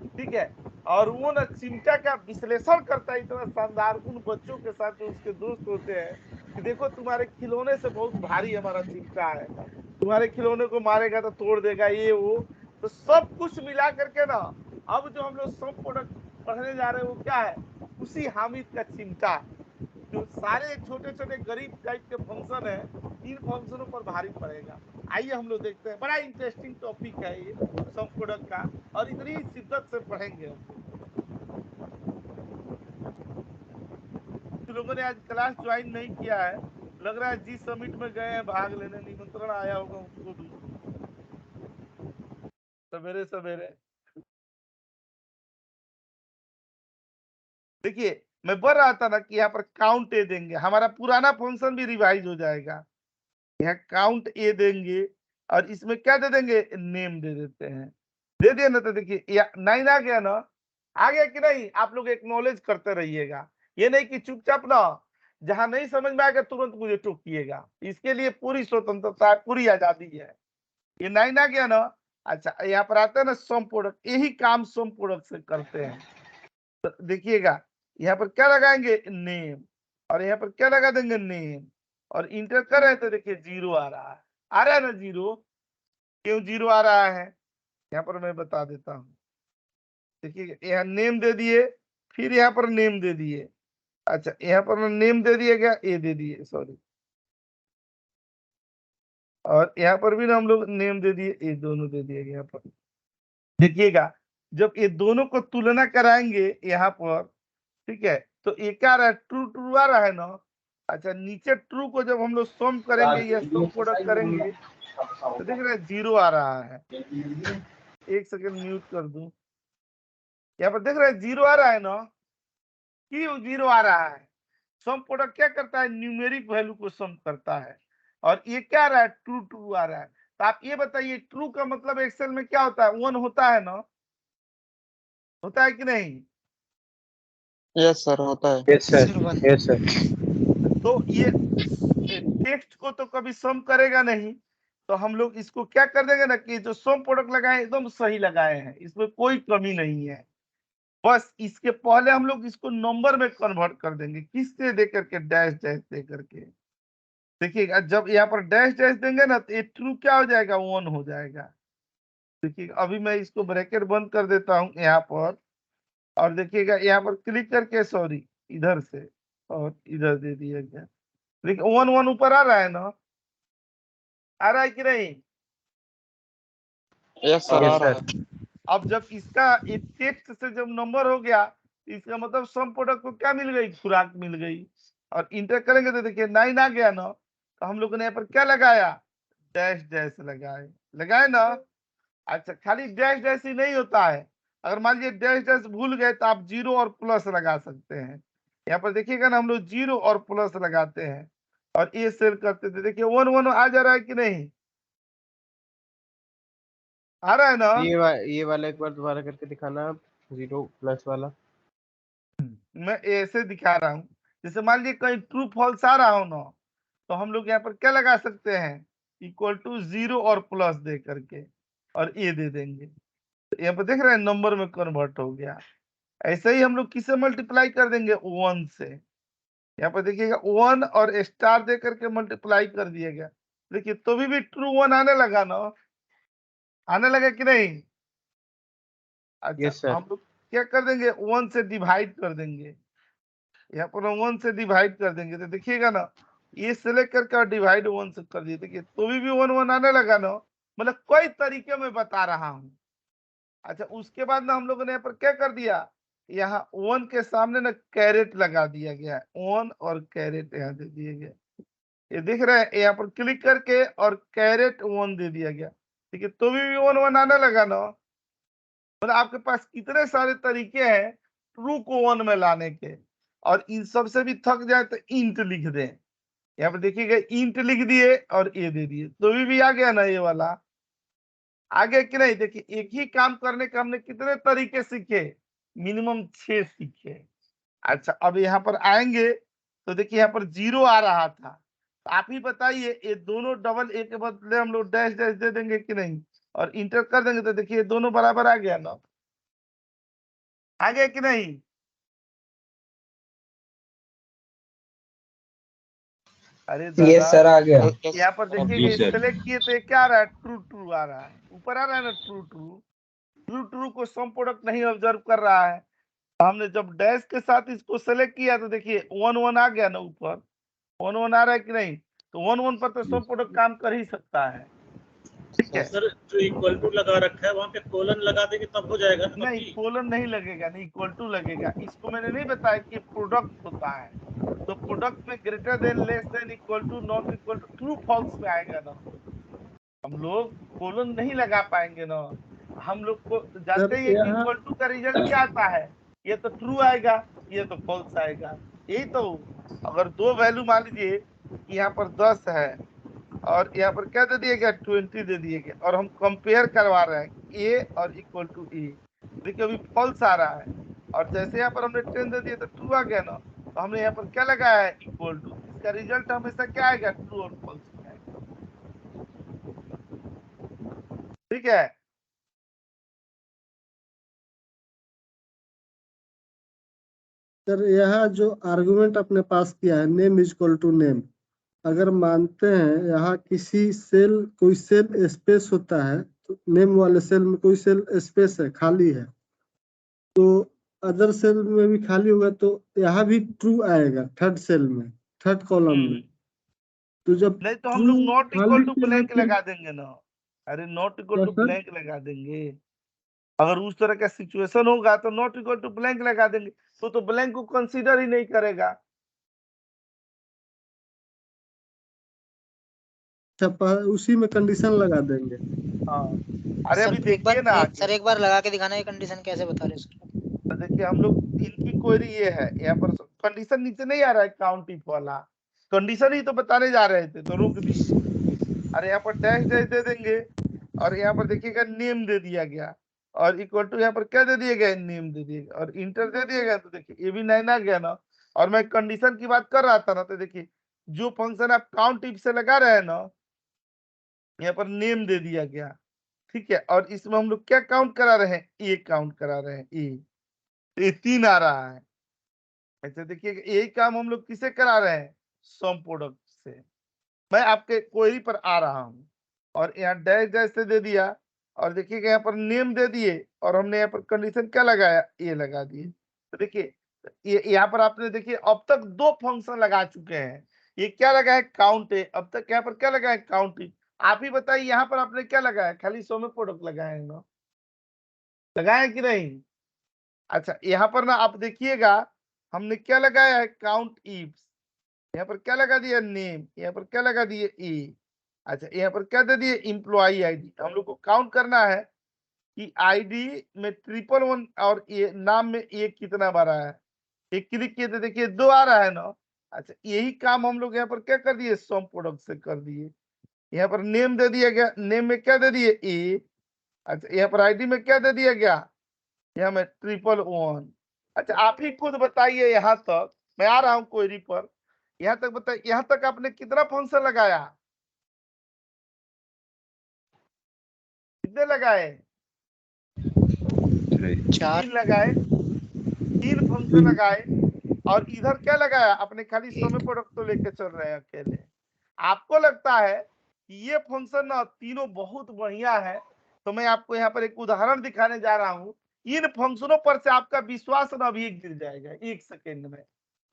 ठीक है, और वो ना चिमटा का विश्लेषण करता है इतना शानदार उन बच्चों के साथ जो उसके दोस्त होते हैं, कि देखो तुम्हारे खिलौने से बहुत भारी हमारा चिमटा है, तुम्हारे खिलौने को मारेगा तो तोड़ देगा, ये वो। तो सब कुछ मिला करके ना, अब जो हम लोग सब प्रोडक्ट पढ़ने जा रहे हैं वो क्या है, उसी हामिद का चिमटा है, जो सारे छोटे छोटे गरीब टाइप के फंक्शन है, इन फंक्शनों पर भारी पड़ेगा। आइए हम लोग देखते हैं, बड़ा इंटरेस्टिंग टॉपिक है ये सब प्रोडक्ट का, और इतनी शिद्दत से पढ़ेंगे हम। लोगों ने आज क्लास ज्वाइन नहीं किया है, लग रहा है जी समिट में गए हैं भाग लेने, निमंत्रण आया होगा उनको भी सवेरे सवेरे। देखिए, मैं बढ़ रहा था ना कि यहाँ पर काउंट ए देंगे, हमारा पुराना फंक्शन भी रिवाइज हो जाएगा। यहाँ काउंट ए देंगे और इसमें क्या दे देंगे, नेम दे देते हैं। दे दिया ना, तो देखिए 9 आ गया ना, आ गया कि नहीं। आप लोग एक्नॉलेज करते रहिएगा, ये नहीं कि चुपचाप ना जहां नहीं समझ में आएगा तुरंत मुझे टोकिएगा। इसके लिए पूरी स्वतंत्रता है, पूरी आजादी है। ये 9 आ गया ना। अच्छा, यहाँ पर आता है ना सम प्रोडक्ट, यही काम सम प्रोडक्ट से करते हैं। तो देखिएगा, यहाँ पर क्या लगाएंगे, नेम, और यहाँ पर क्या लगा देंगे, नेम, और इंटर कर रहे हैं तो देखिए 0 आ रहा है। आ रहा है ना 0, क्यों 0 आ रहा है, यहाँ पर मैं बता देता हूँ। देखिए, यहाँ नेम दे दिए, फिर यहाँ पर नेम दे दिए। अच्छा, यहाँ पर नेम दे दिए, क्या ए दे दिए, सॉरी, और यहाँ पर भी ना हम लोग नेम दे दिए, ये दोनों दे दिए यहाँ पर। देखिएगा जब ये दोनों को तुलना कराएंगे यहाँ पर, ठीक है, तो ये क्या आ रहा है, ट्रू ट्रू आ रहा है ना। अच्छा नीचे ट्रू को जब हम लोग सम करेंगे या सम प्रोडक्ट करेंगे तो देख रहे हैं 0 आ रहा है। एक सेकंड म्यूट कर दूं, यहाँ पर देख रहे हैं 0 आ रहा है ना। क्यों 0 आ रहा है? सम प्रोडक्ट क्या करता है, न्यूमेरिक वैल्यू को सम करता है, और ये क्या आ रहा है, ट्रू ट्रू आ रहा है। तो आप ये बताइए ट्रू का मतलब एक्सेल में क्या होता है, 1 होता है ना, होता है कि नहीं? यस सर होता है। Yes sir, yes sir. तो ये टेक्स्ट को तो कभी सम करेगा नहीं, तो हम लोग इसको क्या कर देंगे ना कि जो सम प्रोडक्ट लगाए एकदम सही लगाए हैं, इसमें कोई कमी नहीं है। बस इसके पहले हम लोग इसको नंबर में कन्वर्ट कर देंगे, किससे दे करके, डैश डैश दे करके। देखिएगा जब यहाँ पर डैश डैश देंगे ना तो ये ट्रू क्या हो जाएगा, 1 हो जाएगा। देखिए अभी मैं इसको ब्रैकेट बंद कर देता हूँ यहाँ पर, और देखिएगा यहाँ पर क्लिक करके, सॉरी इधर से और इधर दे दिया गया। देखिए 1 1 ऊपर आ रहा है ना, आ रहा है कि नहीं? यस सर आ रहा है। अब जब इसका एक टेक्स्ट से जब नंबर हो गया, इसका मतलब सम प्रोडक्ट को क्या मिल गई, खुराक मिल गई। और इंटर करेंगे तो देखिए 9 आ गया ना, तो हम लोगों ने यहाँ पर क्या लगाया, डैश डैश लगाए ना। अच्छा खाली डैश डैश ही नहीं होता है, अगर मान लीजिए डैश डैश भूल गए तो आप 0 और प्लस लगा सकते हैं। यहाँ पर देखिएगा ना हम लोग 0 और प्लस लगाते हैं और ये सेल करते थे। देखिए 1 1 आ जा रहा है कि नहीं, आ रहा है ना? ये वाला एक बार दोबारा करके दिखाना आप, 0 प्लस वाला। मैं ऐसे दिखा रहा हूँ, जैसे मान लीजिए कहीं ट्रू फॉल्स आ रहा हो ना, तो हम लोग यहाँ पर क्या लगा सकते हैं, इक्वल टू 0 और प्लस दे करके, और ये दे देंगे। तो यहाँ पर देख रहे हैं नंबर में कन्वर्ट हो गया। ऐसे ही हम लोग किसे मल्टीप्लाई कर देंगे, 1 से। यहाँ पर देखिएगा 1 और स्टार दे करके मल्टीप्लाई कर दिया गया। देखिए तो भी ट्रू 1 आने लगा ना, आने लगा कि नहीं? अच्छा यस सर। हम लोग क्या कर देंगे, 1 से डिवाइड कर देंगे। यहाँ पर 1 से डिवाइड कर देंगे तो देखिएगा ना, ये सेलेक्ट करके और डिवाइड 1 से कर दिए, देखिए तो भी 1 1 आने लगा ना। मतलब कई तरीके में बता रहा हूँ। अच्छा उसके बाद ना हम लोगों ने यहाँ पर क्या कर दिया, यहाँ 1 के सामने ना कैरेट लगा दिया गया, 1 और कैरेट यहाँ दे दिए गए। ये दिख रहा है, यहाँ पर क्लिक करके और कैरेट 1 दे दिया गया। ठीक है तो भी 1 1 आने लगा ना। मतलब आपके पास कितने सारे तरीके हैं ट्रू को 1 में लाने के, और इन सब से भी थक जाए तो इंट लिख दें। यहाँ पर देखिएगा इंट लिख दिए और ये दे दिए, तो भी आ गया ना ये वाला, आ गया कि नहीं? देखिए एक ही काम करने के हमने कितने तरीके सीखे, मिनिमम 6 सीखे। अच्छा अब यहाँ पर आएंगे तो देखिए यहाँ पर 0 आ रहा था, तो आप ही बताइए ये दोनों डबल ए के बदले हम लोग डैश डैश दे देंगे कि नहीं, और इंटर कर देंगे तो देखिए दोनों बराबर आ गया ना, आ गया कि नहीं? अरे यस दादा सर आ गया। यहाँ पर देखिए जी सर। सेलेक्ट किए तो ये क्या आ रहा है, ट्रू ट्रू आ रहा है, ऊपर आ रहा है ना ट्रू ट्रू। ट्रू ट्रू को सम प्रोडक्ट नहीं ऑब्जर्व कर रहा है। हमने जब डैश के साथ इसको सेलेक्ट किया तो देखिए 1 1 आ गया ना ऊपर, 1 1 आ रहा है कि नहीं? तो 1 1 पर तो सम प्रोडक्ट काम कर ही सकता है। ठीक है सर जो इक्वल टू लगा रखा है वहाँ पे कोलन लगा देंगे तब हो जाएगा ना? नहीं कोलन नहीं लगेगा, नहीं इक्वल टू लगेगा। इसको मैंने नहीं बताया कि प्रोडक्ट होता है, तो प्रोडक्ट में greater than, less than, equal to, not equal to, true false में आएगा ना। हम लोग कोलन नहीं लगा पाएंगे ना, हम लोग को जानते ही है कि इक्वल टू का रिजल्ट क्या आता है, ये तो ट्रू आएगा, ये तो फॉल्स आएगा। यही तो, अगर दो वैल्यू मान लीजिए यहाँ पर 10 है और यहाँ पर क्या दे दिया गया, 20 दे दिए गए, और हम कंपेयर करवा रहे हैं ए और इक्वल टू ए। देखिए अभी फॉल्स आ रहा है, और जैसे यहाँ पर हमने 10 दे दिया तो ट्रू आ गया ना, तो हमने यहाँ पर क्या लगाया है, इक्वल टू। इसका रिजल्ट हमेशा क्या आएगा, ट्रू और फॉल्स में आएगा। ठीक है सर यहाँ जो आर्गुमेंट अपने पास किया है, name is equal to name, अगर मानते हैं यहाँ किसी सेल, कोई सेल स्पेस होता है तो नेम वाले सेल में कोई सेल स्पेस है, खाली है, तो अदर सेल में भी खाली होगा तो यहाँ भी ट्रू आएगा, थर्ड सेल में, थर्ड कॉलम में। तो जब नहीं तो हम ट्रू लोग नॉट इक्वल खाली टू के ब्लैंक लेके लगा देंगे ना। अरे नॉट इक्वल क्या टू सर? ब्लैंक लगा देंगे। अगर उस तरह का सिचुएशन होगा तो नॉट इक्वल टू ब्लैंक लगा देंगे, तो ब्लैंक को कंसीडर ही नहीं करेगा। अच्छा, उसी में कंडीशन लगा देंगे। हाँ, अरे सर अभी एक बार देखिए ना आगे। सर एक बार लगा के दिखाना, ये कंडीशन कैसे बता रहे हो सर? तो देखिए हम लोग इनकी क्वेरी ये है, यहाँ पर कंडीशन नीचे नहीं आ रहा है काउंट इफ वाला, कंडीशन ही तो बताने जा रहे थे तो रुक दिए। अरे यहाँ पर डैश डैश दे देंगे और यहाँ पर देखिएगा नेम दे दिया गया और इक्वल टू यहाँ पर क्या दे दिया गया, नेम दे दिया गया और इंटर दे दिया गया। तो देखिए ये भी 9 आ गया ना। और मैं कंडीशन की बात कर रहा था ना, तो देखिए जो फंक्शन आप काउंट इफ से लगा रहे हैं ना, यहाँ पर नेम दे दिया गया, ठीक है। और इसमें हम लोग क्या काउंट करा रहे हैं, ए काउंट करा रहे हैं, ए। तो ये 3 आ रहा है। ऐसे देखिए यही काम हम लोग किसे करा रहे हैं, सम प्रोडक्ट से। मैं आपके क्वेरी पर आ रहा हूँ और यहाँ डैश डैश से दे दिया और देखिएगा यहाँ पर नेम दे दिए और हमने यहाँ पर कंडीशन क्या लगाया, ये लगा दिए। तो देखिए ये यहाँ पर आपने देखिए अब तक 2 फंक्शन लगा चुके हैं। ये क्या लगा है, काउंट है। अब तक यहाँ पर क्या लगा है, काउंट है। आप ही बताइए यहाँ पर आपने क्या लगाया, खाली सो में प्रोडक्ट लगाए ना, लगाए कि नहीं? अच्छा यहाँ पर ना आप देखिएगा हमने क्या लगाया है, काउंट इफ्स। यहाँ पर क्या लगा दिया, नेम। यहाँ पर क्या लगा दिए, ए। अच्छा यहाँ पर क्या दे दिए, एम्प्लॉई आईडी। हम लोग को काउंट करना है कि आईडी में 111 और ये नाम में एक कितना बार आया है। एक क्लिक किए तो देखिए 2 आ रहा है ना। अच्छा यही काम हम लोग यहाँ पर क्या कर दिए, सम प्रोडक्ट से कर दिए। यहाँ पर नेम दे दिया गया, नेम में क्या दे दिए, ए। अच्छा यहाँ पर आईडी में क्या दे दिया गया, यहाँ में 111। अच्छा आप ही खुद बताइए, यहाँ तक मैं आ रहा हूँ क्वेरी पर, यहाँ तक बताइए, यहाँ तक आपने कितना फंक्शन लगाया, कितने लगाए, 4 3 लगाए, 3 फंक्शन लगाए। और इधर क्या लगाया, अपने खाली समय प्रोडक्ट तो लेके चल रहे हैं अकेले। आपको लगता है कि ये फंक्शन ना तीनों बहुत बढ़िया है, तो मैं आपको यहाँ पर एक उदाहरण दिखाने जा रहा हूँ। इन फंक्शनों पर से आपका विश्वास ना अभी गिर जाएगा 1 सेकेंड में।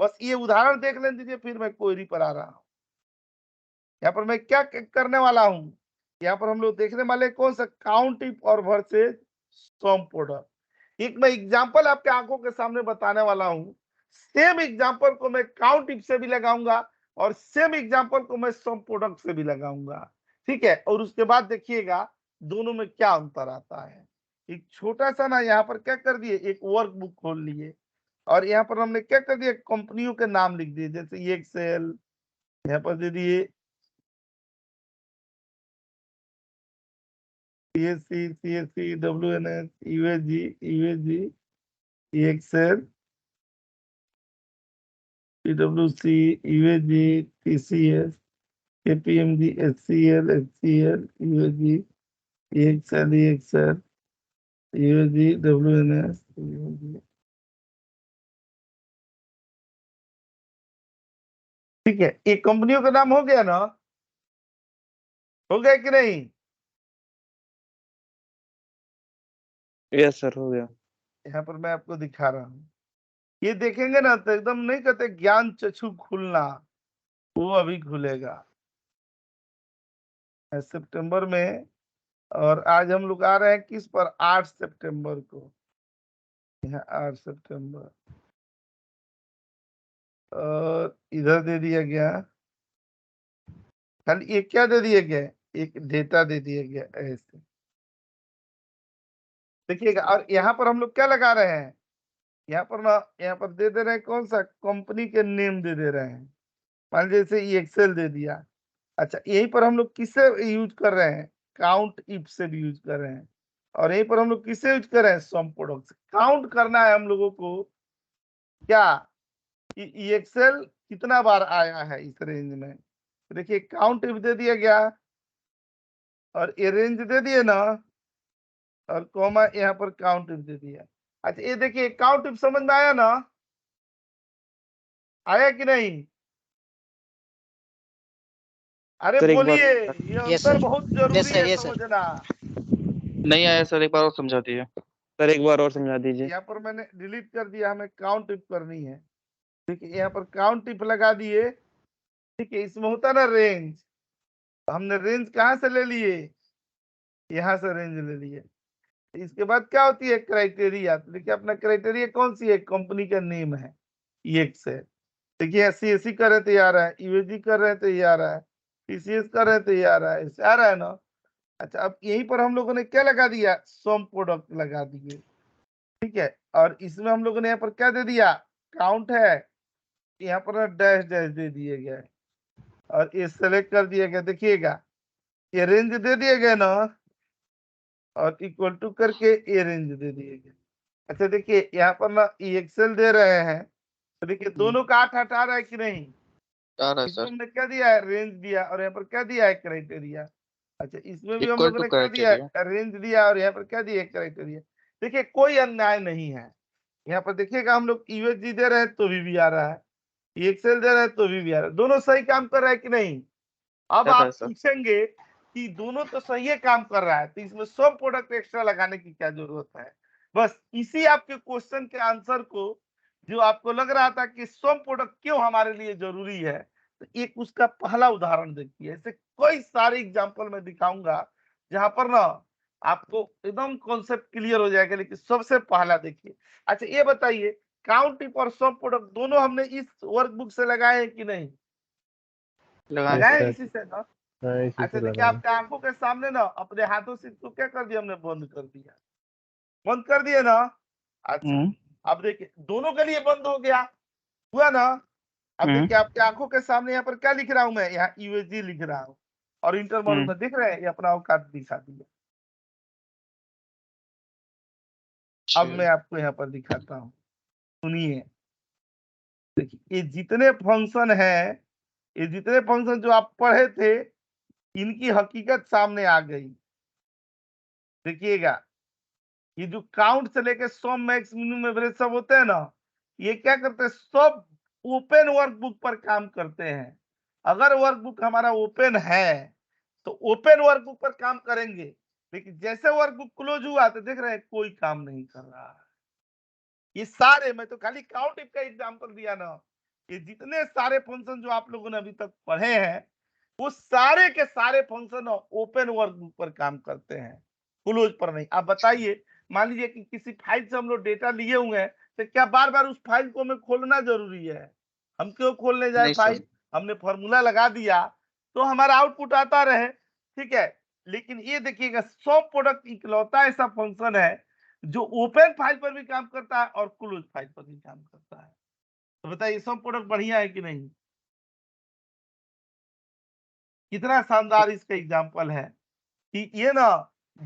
बस ये उदाहरण देख लेने दीजिए, फिर मैं क्वेरी पर आ रहा हूँ। यहाँ पर मैं क्या करने वाला हूँ, यहाँ पर हम लोग देखने वाले कौन सा, काउंट इफ और वर्सेस सम प्रोडक्ट। एक मैं एग्जांपल आपके आंखों के सामने बताने वाला हूँ। सेम एग्जांपल को मैं काउंट इफ से भी लगाऊंगा और सेम एग्जांपल को मैं सम प्रोडक्ट से भी लगाऊंगा, ठीक है। और उसके बाद देखिएगा दोनों में क्या अंतर आता है। एक छोटा सा ना यहाँ पर क्या कर दिए, एक वर्कबुक खोल लिए और यहाँ पर हमने क्या कर दिया, कंपनियों के नाम लिख दिए। जैसे ये एक्सेल, यहाँ पर दे दिए CSC, CSC, WNS, USG, USG, EXL, PWC, USG, TCS, KPMG, HCL, HCL, USG, EXL, EXL, USG, WNS, USG। ठीक है, ये कंपनियों का नाम हो गया ना, हो गया कि नहीं? यस सर, हो गया। यहाँ पर मैं आपको दिखा रहा हूँ। ये देखेंगे ना तो एकदम नहीं कहते ज्ञान चक्षु खुलना, वो अभी खुलेगा सितंबर में। और आज हम लोग आ रहे हैं किस पर, 8 सितंबर को। यहाँ 8 सितंबर और इधर दे दिया गया, खाली एक क्या दे दिया गया, एक डेटा दे दिया गया ऐसे, देखिएगा। और यहाँ पर हम लोग क्या लगा रहे हैं, यहाँ पर ना, यहाँ पर दे रहे हैं कौन सा, कंपनी के नेम दे रहे हैं। मान लीजिए जैसे ये एक्सेल दे दिया। अच्छा यहीं पर हम लोग किससे यूज कर रहे हैं, काउंट इफ से भी यूज कर रहे हैं। और यहीं पर हम लोग किससे यूज कर रहे हैं, सम प्रोडक्ट से। काउंट करना है हम लोगों को क्या, ये एक्सेल कितना बार आया है इस रेंज में। देखिए काउंट इफ दे दिया गया और ये रेंज दे दिए ना, और कॉमा यहाँ पर काउंट इफ दे दिया। अच्छा ये देखिए काउंट इफ समझ में आया ना, आया कि नहीं? अरे सर, एक बार- बोलिए, ये यस अंतर सर, बहुत जरूरी यस सर, है यस सर। समझना। नहीं आया सर, एक बार और समझा दीजिए। सर एक बार और समझा दीजिए। यहाँ पर मैंने डिलीट कर दिया, हमें काउंट इफ करनी है। देखिए यहाँ पर काउंट इफ लगा दिए ठीक है, इसमें होता है ना रेंज, तो हमने रेंज कहाँ से ले लिए, यहाँ से रेंज ले लिए। इसके बाद क्या होती है क्राइटेरिया, तो देखिए अपना क्राइटेरिया कौन सी है, कंपनी का नेम है, ये से देखिए CSE कर रहे तो ये आ रहा है, UAG कर रहे तो ये आ रहा है, TCS कर रहे तो ये आ रहा है, इससे आ रहा है ना। अच्छा, अब यहीं पर हम लोगों ने क्या लगा दिया, सम प्रोडक्ट लगा दिए, ठीक है। और इसमें हम लोगों ने यहाँ पर क्या दे दिया, काउंट है, यहाँ पर डैश डैश दे दिए गए और ये सेलेक्ट कर दिया गया, देखिएगा ये रेंज दे दिए गए ना, और इक्वल टू करके ये रेंज दे दिए गए। अच्छा देखिए यहाँ पर ना ये एक्सेल दे रहे हैं, तो देखिए दोनों का 8 हटा रहा है कि नहीं, आ रहा है इसमें सर। हमने क्या दिया है, रेंज दिया, और यहाँ पर क्या दिया है, क्राइटेरिया। अच्छा इसमें भी हम इक्वल लोगों टू ने क्या दिया क्राइटेरिया। है, रेंज दिया, और यहाँ पर क्या दिया है, क्राइटेरिया। देखिए कोई अन्याय नहीं है, यहाँ पर देखिएगा हम लोग USG दे रहे हैं तो भी आ रहा है, एक्सेल दे रहे हैं तो भी आ रहा है, दोनों सही काम कर रहा है कि नहीं। अब कर रहा है आप सर। पूछेंगे कि दोनों तो सही है काम कर रहा है, तो इसमें सब प्रोडक्ट एक्स्ट्रा लगाने की क्या जरूरत है। बस इसी आपके क्वेश्चन के आंसर को, जो आपको लग रहा था कि सब प्रोडक्ट क्यों हमारे लिए जरूरी है, तो एक उसका पहला उदाहरण देखिए। ऐसे कई सारे एग्जाम्पल मैं दिखाऊंगा जहां पर ना आपको एकदम कॉन्सेप्ट क्लियर हो जाएगा, लेकिन सबसे पहला देखिए। अच्छा ये बताइए, काउंटिंग और सब प्रोडक्ट दोनों हमने इस वर्कबुक से लगाए हैं कि नहीं, लगाए लगाए सर। इसी से ना। हाँ इसी अच्छा से देखिए लगा आपके आंखों के सामने ना अपने हाथों से इसको क्या कर दिया हमने, बंद कर दिया, बंद कर दिया ना। अच्छा अब देखिए दोनों के लिए बंद हो गया, हुआ ना। अब देखिए आपके आंखों के सामने यहाँ पर क्या लिख रहा हूं मैं, यहाँ USG लिख रहा हूँ, और इंटरवल में दिख रहे हैं, ये अपना औकात दिखा दिया। अब मैं आपको यहाँ पर दिखाता हूँ, सुनिए। देखिए ये जितने फंक्शन है, ये जितने फंक्शन जो आप पढ़े थे, इनकी हकीकत सामने आ गई। देखिएगा ये जो काउंट से लेके सम मैक्स मिनिमम एवरेज सब होते हैं ना, ये क्या करते हैं, सब ओपन वर्कबुक पर काम करते हैं। अगर वर्कबुक हमारा ओपन है तो ओपन वर्कबुक पर काम करेंगे, लेकिन जैसे वर्कबुक क्लोज हुआ तो देख रहे हैं कोई काम नहीं कर रहा है। ये सारे, मैं तो खाली काउंट का एग्जांपल दिया ना, ये जितने सारे फंक्शन जो आप लोगों ने अभी तक पढ़े हैं, वो सारे के सारे फंक्शन ओपन वर्कबुक पर काम करते हैं, क्लोज पर नहीं। आप बताइए, मान लीजिए कि किसी फाइल से हम लोग डेटा लिए हुए हैं, तो क्या बार बार उस फाइल को हमें खोलना जरूरी है, हम क्यों खोलने जाए नहीं फाइल, सर। हमने फॉर्मूला लगा दिया तो हमारा आउटपुट आता रहे, ठीक है। लेकिन ये देखिएगा सब प्रोडक्ट इकलौता ऐसा फंक्शन है जो ओपन फाइल पर भी काम करता है और क्लोज फाइल पर भी काम करता है। तो बताइए सब प्रोडक्ट बढ़िया है कि नहीं, कितना शानदार इसका एग्जाम्पल है कि ये ना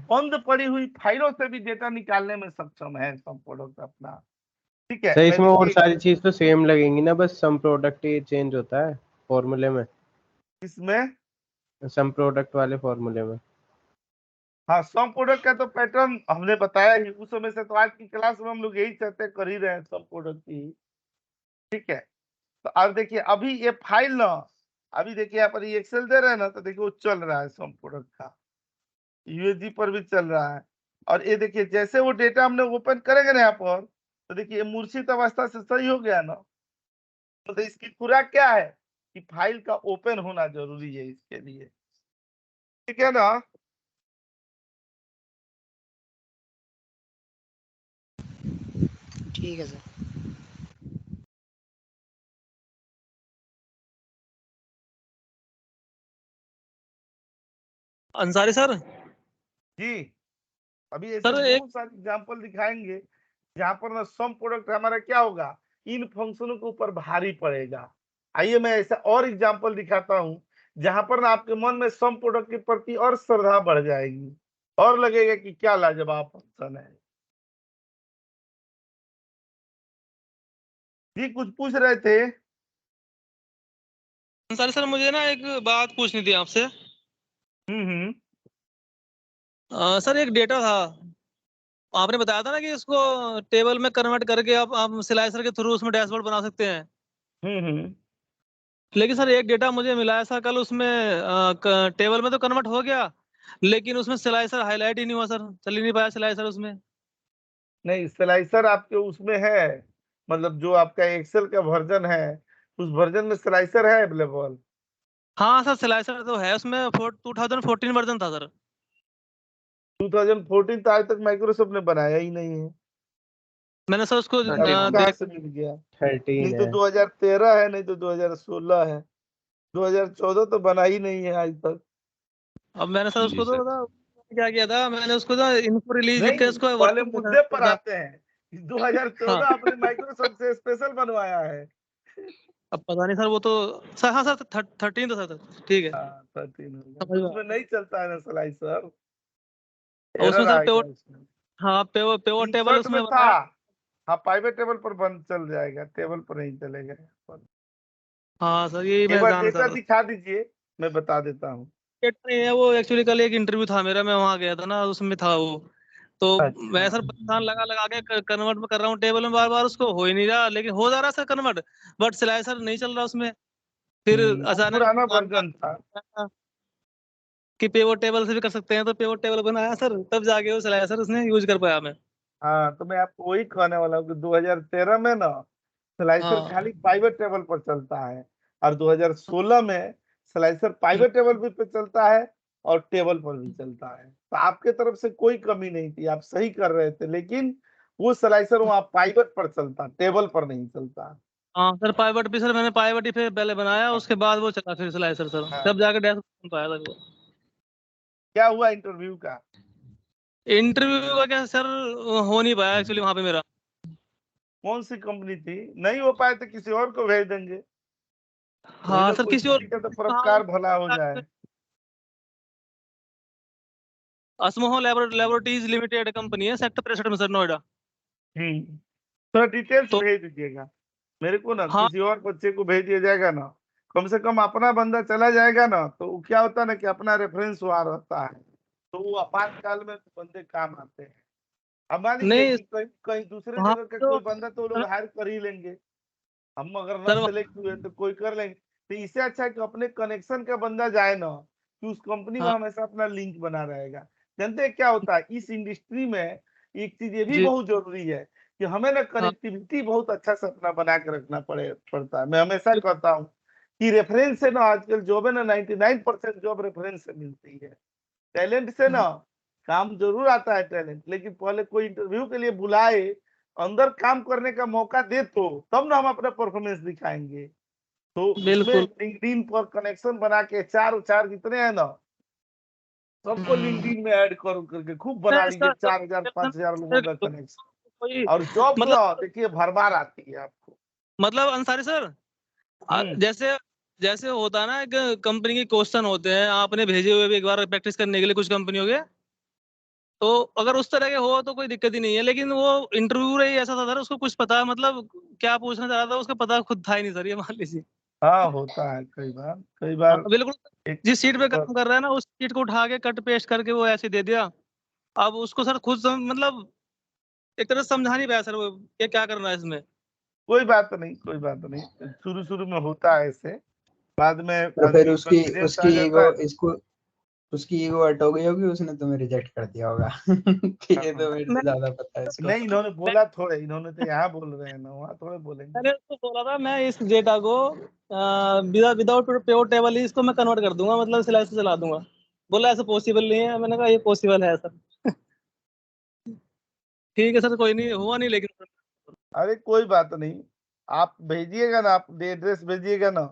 बंद पड़ी हुई फाइलों से भी डेटा निकालने में सक्षम है सब प्रोडक्ट अपना, ठीक है। सर मैं इसमें और देखिए सारी चीज तो सेम लगेंगी ना, बस सम प्रोडक्ट ही चेंज होता है फॉर्मूले में, इसमें सम प्रोडक्ट वाले फॉर्मूले में। हाँ सम प्रोडक्ट का तो पैटर्न हमने बताया ही उस समय से, तो आज की क्लास में हम लोग यही चर्चा कर ही रहे हैं सम प्रोडक्ट की, ठीक है। तो अब देखिए अभी ये फाइल ना, अभी देखिए यहाँ पर ये एक्सेल दे रहे हैं ना, तो देखिए वो चल रहा है सम प्रोडक्ट का, USG पर भी चल रहा है। और ये देखिए जैसे वो डेटा हमने ओपन करेंगे ना यहाँ पर, तो देखिए ये मूर्छित अवस्था से सही हो गया ना। तो इसकी खुराक क्या है कि फाइल का ओपन होना जरूरी है इसके लिए, ठीक है ना। ठीक है सर। अंसारी सर। जी अभी ऐसे सर एक बहुत सारे एग्जांपल दिखाएंगे जहां पर ना सम प्रोडक्ट हमारा क्या होगा, इन फंक्शनों के ऊपर भारी पड़ेगा। आइए मैं ऐसा और एग्जांपल दिखाता हूं जहां पर ना आपके मन में सम प्रोडक्ट के प्रति और श्रद्धा बढ़ जाएगी और लगेगा कि क्या लाजवाब फंक्शन है। जी कुछ पूछ रहे थे। अंसारी सर, मुझे ना एक बात पूछनी थी आपसे। हम्म। सर एक डेटा था, आपने बताया था ना कि इसको टेबल में कन्वर्ट करके आप स्लाइसर के थ्रू उसमें डैशबोर्ड बना सकते हैं। हम्म। लेकिन सर एक डेटा मुझे मिला है सर कल, उसमें टेबल में तो कन्वर्ट हो गया, लेकिन उसमें स्लाइसर हाईलाइट ही नहीं हुआ सर, चल ही नहीं पाया स्लाइसर उसमें। नहीं स्लाइसर आपके उसमें है, मतलब जो आपका एक्सेल का वर्जन है उस वर्जन में स्लाइसर है अवेलेबल। हाँ सर, स्लाइसर तो है उसमें 2014 वर्जन था सर। 2014 तो आज तक माइक्रोसॉफ्ट ने बनाया ही नहीं है। मैंने सर उसको अब कहाँ देख से मिल गया? 13 नहीं तो है। 2013 है, नहीं तो 2016 है, 2014 तो बना ही नहीं है आज तक। अब मैंने सर जी उसको तो सर। पता क्या किया था, मैंने उसको तो इनको रिलीज लिख के नहीं, उसको पहले वर्जन मुद्दे पर था। आते हैं। 2014 हाँ, आपने माइक्रोसॉफ्ट से स्पेशल बनवाया है। अब पता नहीं सर, वो तो सर, हाँ सर 13 था सर, ठीक है, हाँ 13 होगा, समझ तो में उसमें आया। नहीं चलता है ना स्लाइसर, और उसमें एरर सर आएगा उसमें। हाँ पेवो टेबल इंसर्ट उसमें में था। बनाया। हाँ, पाइवेट टेबल पर बंद चल जाएगा, टेबल पर नहीं चलेगा। हाँ सर, यही एक मैं बार जान डेटा सर। दिखा दीजिए, मैं बता देता हूँ। नहीं है वो, एक्चुअली कल एक इंटरव्यू था मेरा, मैं वहाँ गया था ना, उसमें था वो। तो मैं अच्छा। सर परेशान लगा लगा के कन्वर्ट में कर रहा हूँ टेबल में, बार बार उसको हो ही नहीं रहा, लेकिन हो जा रहा सर कन्वर्ट, बट स्लाइसर नहीं चल रहा उसमें। फिर वो अचानक पुराना दिमाग में वर्जन था। आया कि पेवोट टेबल से भी कर सकते हैं, तो पेवोट टेबल बनाया सर, तब जाके वो स्लाइसर उसने यूज कर पाया मैं। हाँ, तो मैं आपको वही कहने वाला हूँ कि 2013 में ना स्लाइसर हाँ खाली पाइवेट टेबल पर चलता है, और 2016 में स्लाइसर पाइवेट टेबल भी पे चलता है और टेबल पर भी चलता है। तो आपके तरफ से कोई कमी नहीं थी, आप सही कर रहे थे, लेकिन वो स्लाइसर वहाँ पाइवेट पर चलता, टेबल पर नहीं चलता। हाँ सर, पाइवट भी सर, मैंने पाइवट ही फिर पहले बनाया, उसके बाद वो चला फिर स्लाइसर सर, हाँ। तब जाके डैश पाया था वो। क्या हुआ इंटरव्यू का? इंटरव्यू का क्या सर, हो नहीं पाया एक्चुअली वहाँ पे मेरा। कौन सी कंपनी थी? नहीं हो पाए तो किसी और को भेज देंगे, कोई हाँ ना सर, कोई, किसी और किसी का तो हाँ, परोपकार भला हो जाए। असमोह लेबोरेटरीज लिमिटेड कंपनी है, सेक्टर 63 में सर, नोएडा। थोड़ा डिटेल्स तो भेज दीजिएगा मेरे को ना, हाँ किसी और बच्चे को भेज दिया जाएगा ना, कम से कम अपना बंदा चला जाएगा ना, तो वो क्या होता है ना कि अपना रेफरेंस वहां रहता है, तो वो आपातकाल में बंदे काम आते हैं। अब मान लीजिए नहीं, कि कहीं कहीं दूसरे वहाँ जगह का तो कोई बंदा तो वो लोग हायर कर ही लेंगे, हम अगर न सर सेलेक्ट हुए तो कोई कर लेंगे। तो इससे अच्छा है कि अपने कनेक्शन का बंदा जाए ना, कि उस कंपनी में हाँ हमेशा अपना लिंक बना रहेगा। जानते हैं क्या होता है इस इंडस्ट्री में? एक चीज ये भी जी, बहुत जरूरी है कि हमें ना हाँ कनेक्टिविटी बहुत अच्छा से अपना बना के रखना पड़ता है। मैं हमेशा कहता हूँ कि रेफरेंस से ना आजकल जॉब है ना 99% जॉब रेफरेंस से मिलती है। टैलेंट से ना काम जरूर आता है टैलेंट, लेकिन पहले कोई इंटरव्यू के लिए बुलाए, अंदर काम करने का मौका दे, तो तब ना हम अपना परफॉर्मेंस दिखाएंगे। तो उसमें बिल्कुल। लिंक्डइन पर कनेक्शन बना के चार चार जितने हैं ना, सबको लिंक्डइन में ऐड कर करके खूब बना नहीं, लीजिए, सर, 4,000 5,000 लोगों का कनेक्शन, कोई और जॉब मतलब ना देखिए भर बार आती है आपको। मतलब अंसारी सर, हम्म। जैसे जैसे होता है ना, एक कंपनी के क्वेश्चन होते हैं, आपने भेजे हुए भी एक बार प्रैक्टिस करने के लिए कुछ कंपनियों के, तो अगर उस तरह के हो तो कोई दिक्कत ही नहीं है, लेकिन वो इंटरव्यू ही ऐसा था सर, उसको कुछ पता, मतलब क्या पूछना चाह रहा था उसका पता खुद था ही नहीं सर, ये मान लीजिए। हाँ, होता है कई बार, कई हाँ, बार। बिल्कुल। एक जिस सीट पे बार काम कर रहा है ना, उस सीट को उठा के कट पेस्ट करके वो ऐसे दे दिया। अब उसको सर खुद मतलब एक तरह से समझा नहीं पाया सर वो, ये क्या करना है इसमें। कोई बात नहीं, कोई बात नहीं, शुरू शुरू में होता है ऐसे, बाद में तो फिर आदमी उसकी कॉन्फिडेंस उसकी आ जाता ईगो है। इसको उसकी ईगो हर्ट हो गई होगी, उसने तुम्हें रिजेक्ट कर दिया होगा कि ये हाँ। तो मेरे से मैं ज्यादा पता है इसको। नहीं, इन्होंने बोला थोड़े, इन्होंने तो यहाँ बोल रहे हैं ना, वहाँ थोड़े बोलेंगे। मैंने उसको बोला था, मैं इस डेटा को विदाउट पेवर टेबल ही इसको मैं कन्वर्ट कर दूंगा, मतलब सिलाई से चला दूंगा। बोला ऐसा पॉसिबल नहीं है, मैंने कहा ये पॉसिबल है सर। ठीक है सर, कोई नहीं हुआ नहीं, लेकिन अरे कोई बात नहीं, आप भेजिएगा ना, आप एड्रेस भेजिएगा ना,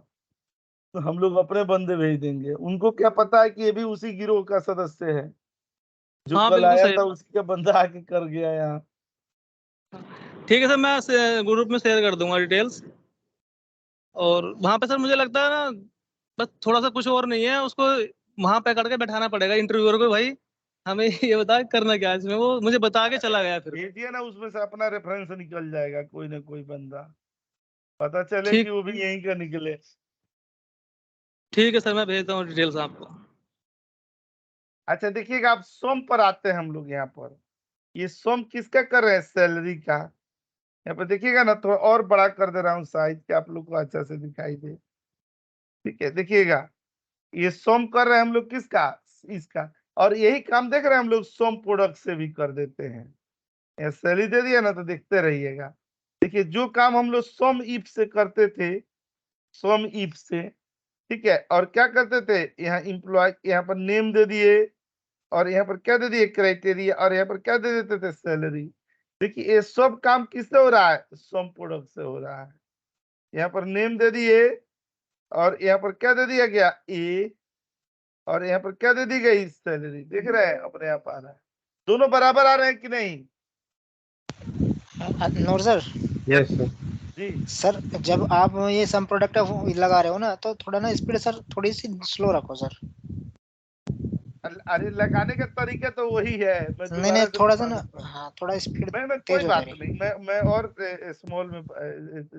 तो हम लोग अपने बंदे भेज देंगे। उनको क्या पता है कि ये भी उसी गिरोह का सदस्य है, जो हाँ कल बिल्कुल आया सही था बात। उसी का बंदा आके कर गया यहाँ। ठीक है सर, मैं ग्रुप में शेयर कर दूंगा डिटेल्स। और वहां पे सर मुझे लगता है ना, बस थोड़ा सा कुछ और नहीं है, उसको वहां पे करके बैठाना पड़ेगा इंटरव्यूअर को, भाई हमें ये बता करना क्या है इसमें, वो मुझे बता के चला गया फिर। भेजिए ना, उसमें से अपना रेफरेंस निकल जाएगा, कोई ना कोई बंदा, पता चले कि ठीक वो भी यहीं का निकले। ठीक है सर, मैं भेजता हूँ डिटेल्स आपको। अच्छा देखिएगा, आप सोम पर आते हैं हम लोग यहाँ पर। ये सोम किसका कर रहे हैं? सैलरी का। यहाँ पर देखिएगा ना, थोड़ा और बड़ा कर दे रहा हूँ साइज, कि आप लोग को अच्छा से दिखाई दे। ठीक है, देखिएगा, ये सोम कर रहे हैं हम लोग किसका? इसका। और यही काम देख रहे हैं हम लोग सोम प्रोडक्ट से भी कर देते हैं। ये सैलरी दे दिया ना, तो देखते रहिएगा। देखिए, जो काम हम लोग सोम ईप से करते थे, सोम ईप से, ठीक है। और क्या करते थे, यहाँ इम्प्लॉय, यहाँ पर नेम दे दिए और यहाँ पर क्या दे दिए, क्राइटेरिया, और यहाँ पर क्या दे देते थे, सैलरी। देखिए ये सब काम किससे हो रहा है, सम प्रोडक्ट से हो रहा है। यहाँ पर नेम दे दिए और यहाँ पर क्या दे दिया गया, ए, और यहाँ पर क्या दे दी गई, सैलरी। देख रहे हैं अपने आप आ रहा है, दोनों बराबर आ रहे हैं कि नहीं। नूर सर। Yes sir. जी सर जब आप ये सम प्रोडक्ट लगा रहे हो ना, तो थोड़ा ना स्पीड सर थोड़ी सी स्लो रखो सर। अरे लगाने का तरीका तो वही है, मैं नहीं नहीं, दोबारा से थोड़ा सा बता ना, देता हूँ। हाँ थोड़ा स्पीड मैं तेज कोई हो बात जा रही। नहीं, मैं और स्मॉल में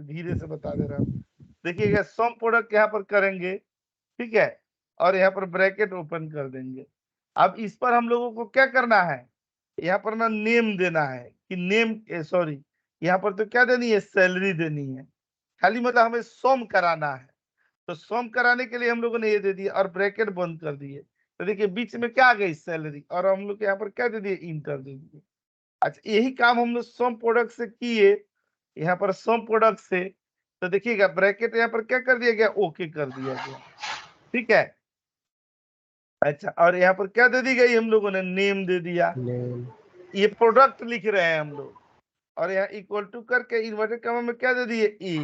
धीरे से बता दे रहा हूँ। देखिएगा सम प्रोडक्ट यहाँ पर करेंगे, ठीक है, और यहाँ पर ब्रैकेट ओपन कर देंगे। अब इस पर हम लोगों को क्या करना है, यहाँ पर ना नेम देना है कि नेम, सॉरी यहाँ पर तो क्या देनी है, सैलरी देनी है। खाली मतलब हमें सम कराना है, तो सम कराने के लिए हम लोगों ने ये दे दिया और ब्रैकेट बंद कर दिए। तो देखिए बीच में क्या आ गई, सैलरी, और हम लोग यहाँ पर क्या दे दिए, इंटर दे दिए। अच्छा यही काम हम लोग सम प्रोडक्ट से किए, यहाँ पर सम प्रोडक्ट से, तो देखिएगा ब्रैकेट यहाँ पर क्या कर दिया गया, ओके कर दिया गया, ठीक है। अच्छा और यहाँ पर क्या दे दी गई, हम लोगों ने नेम दे दिया, ये प्रोडक्ट लिख रहे हैं हम लोग, और यहाँ इक्वल टू करके इन्वर्टेड कॉमा में क्या दे दिए, ए,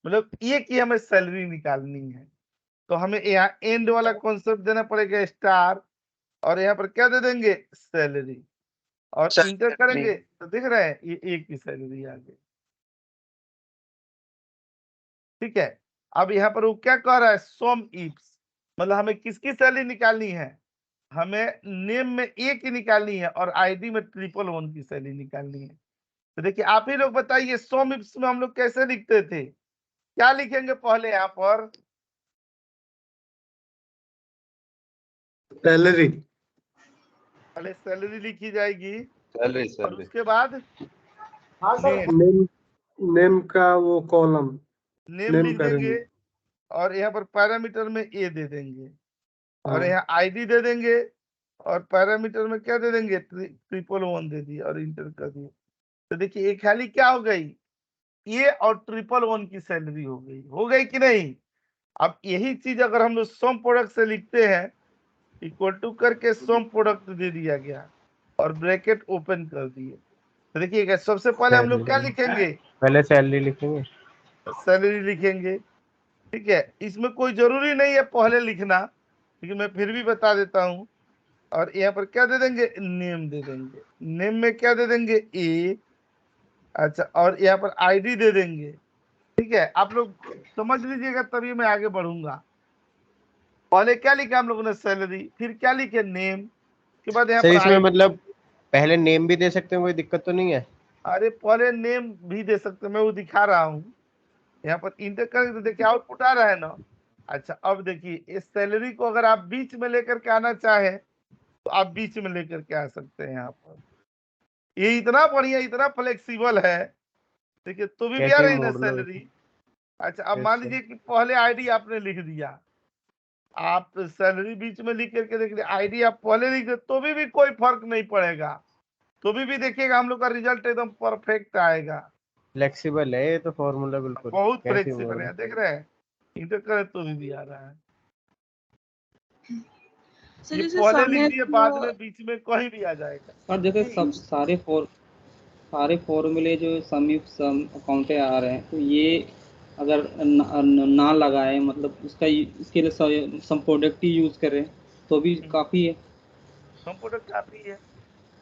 मतलब ये की हमें सैलरी निकालनी है। तो हमें यहाँ एंड वाला कॉन्सेप्ट देना पड़ेगा, स्टार, और यहाँ पर क्या दे देंगे, सैलरी, और इंटर करेंगे तो देख रहे हैं ये एक की सैलरी आ गई, ठीक है। अब यहाँ पर वो क्या कह रहा है, सम इफ्स, मतलब हमें किसकी सैलरी निकालनी है, हमें नेम में ए की निकालनी है और आईडी में 111 की सैलरी निकालनी है। तो देखिए आप ही लोग बताइए, सम इफ्स में हम लोग कैसे लिखते थे, क्या लिखेंगे पहले, यहाँ पर सैलरी, पहले सैलरी लिखी जाएगी सैलरी और सैलरी उसके बाद नेम, नेम, नेम का वो कॉलम नेम नेम लिख करेंगे। देंगे और यहाँ पर पैरामीटर में ए दे देंगे और हाँ। यहाँ आईडी दे देंगे और पैरामीटर में क्या दे देंगे, 111 दे दिया और इंटर कर दिया। तो देखिए ये खाली क्या हो गई, ये और 111 की सैलरी हो गई कि नहीं। अब यही चीज अगर हम लोग सम प्रोडक्ट से लिखते हैं, इक्वल टू करके सम प्रोडक्ट दे दिया गया और ब्रैकेट ओपन कर दिए। तो देखिएगा सबसे पहले हम लोग क्या लिखेंगे, पहले सैलरी लिखेंगे, सैलरी लिखेंगे, ठीक है। इसमें कोई जरूरी नहीं है पहले लिखना, लेकिन मैं फिर भी बता देता हूँ। और यहाँ पर क्या दे देंगे, नेम दे देंगे, नेम में क्या दे देंगे, ए, अच्छा, और यहाँ पर आईडी दे देंगे, ठीक है। आप लोग समझ लीजिएगा तभी मैं आगे बढ़ूंगा। पहले क्या लिखा हम लोगों ने, सैलरी, फिर क्या लिखे, नेम, के बाद यहाँ सर पर इसमें ID। मतलब पहले नेम भी दे सकते हैं, कोई दिक्कत तो नहीं है। अरे पहले नेम भी दे सकते हैं, मैं वो दिखा रहा हूँ। यहाँ पर इंटर करेंगे तो देखिए आउटपुट आ रहा है ना। अच्छा अब देखिए इस सैलरी को अगर आप बीच में लेकर के आना चाहे तो आप बीच में लेकर के आ सकते हैं। यहाँ पर ये इतना बढ़िया, इतना फ्लेक्सिबल है, देखिए तो भी आ कैसे रही ना मोड़ लो। सैलरी। अच्छा अब Yes, मान sir. लीजिए कि पहले आईडी आपने लिख दिया, आप सैलरी बीच में लिख करके देख लिया, आईडी आप पहले लिख दे तो भी कोई फर्क नहीं पड़ेगा, तो भी देखिएगा हम लोग का रिजल्ट एकदम परफेक्ट आएगा। फ्लेक्सिबल है ये तो फॉर्मूला बिल्कुल, बहुत कैसे फ्लेक्सिबल मोड़ है, देख रहे हैं इंटर करें तो भी आ रहा है। सर ये जैसे पहले सामने लिख दिए, बाद में बीच में कहीं भी आ जाएगा। और जैसे सब सारे फॉर्मूले जो सम अकाउंटे आ रहे हैं, तो ये अगर ना लगाए, मतलब उसका इसके लिए सम प्रोडक्ट ही यूज करें तो भी काफी है। सम प्रोडक्ट काफी है,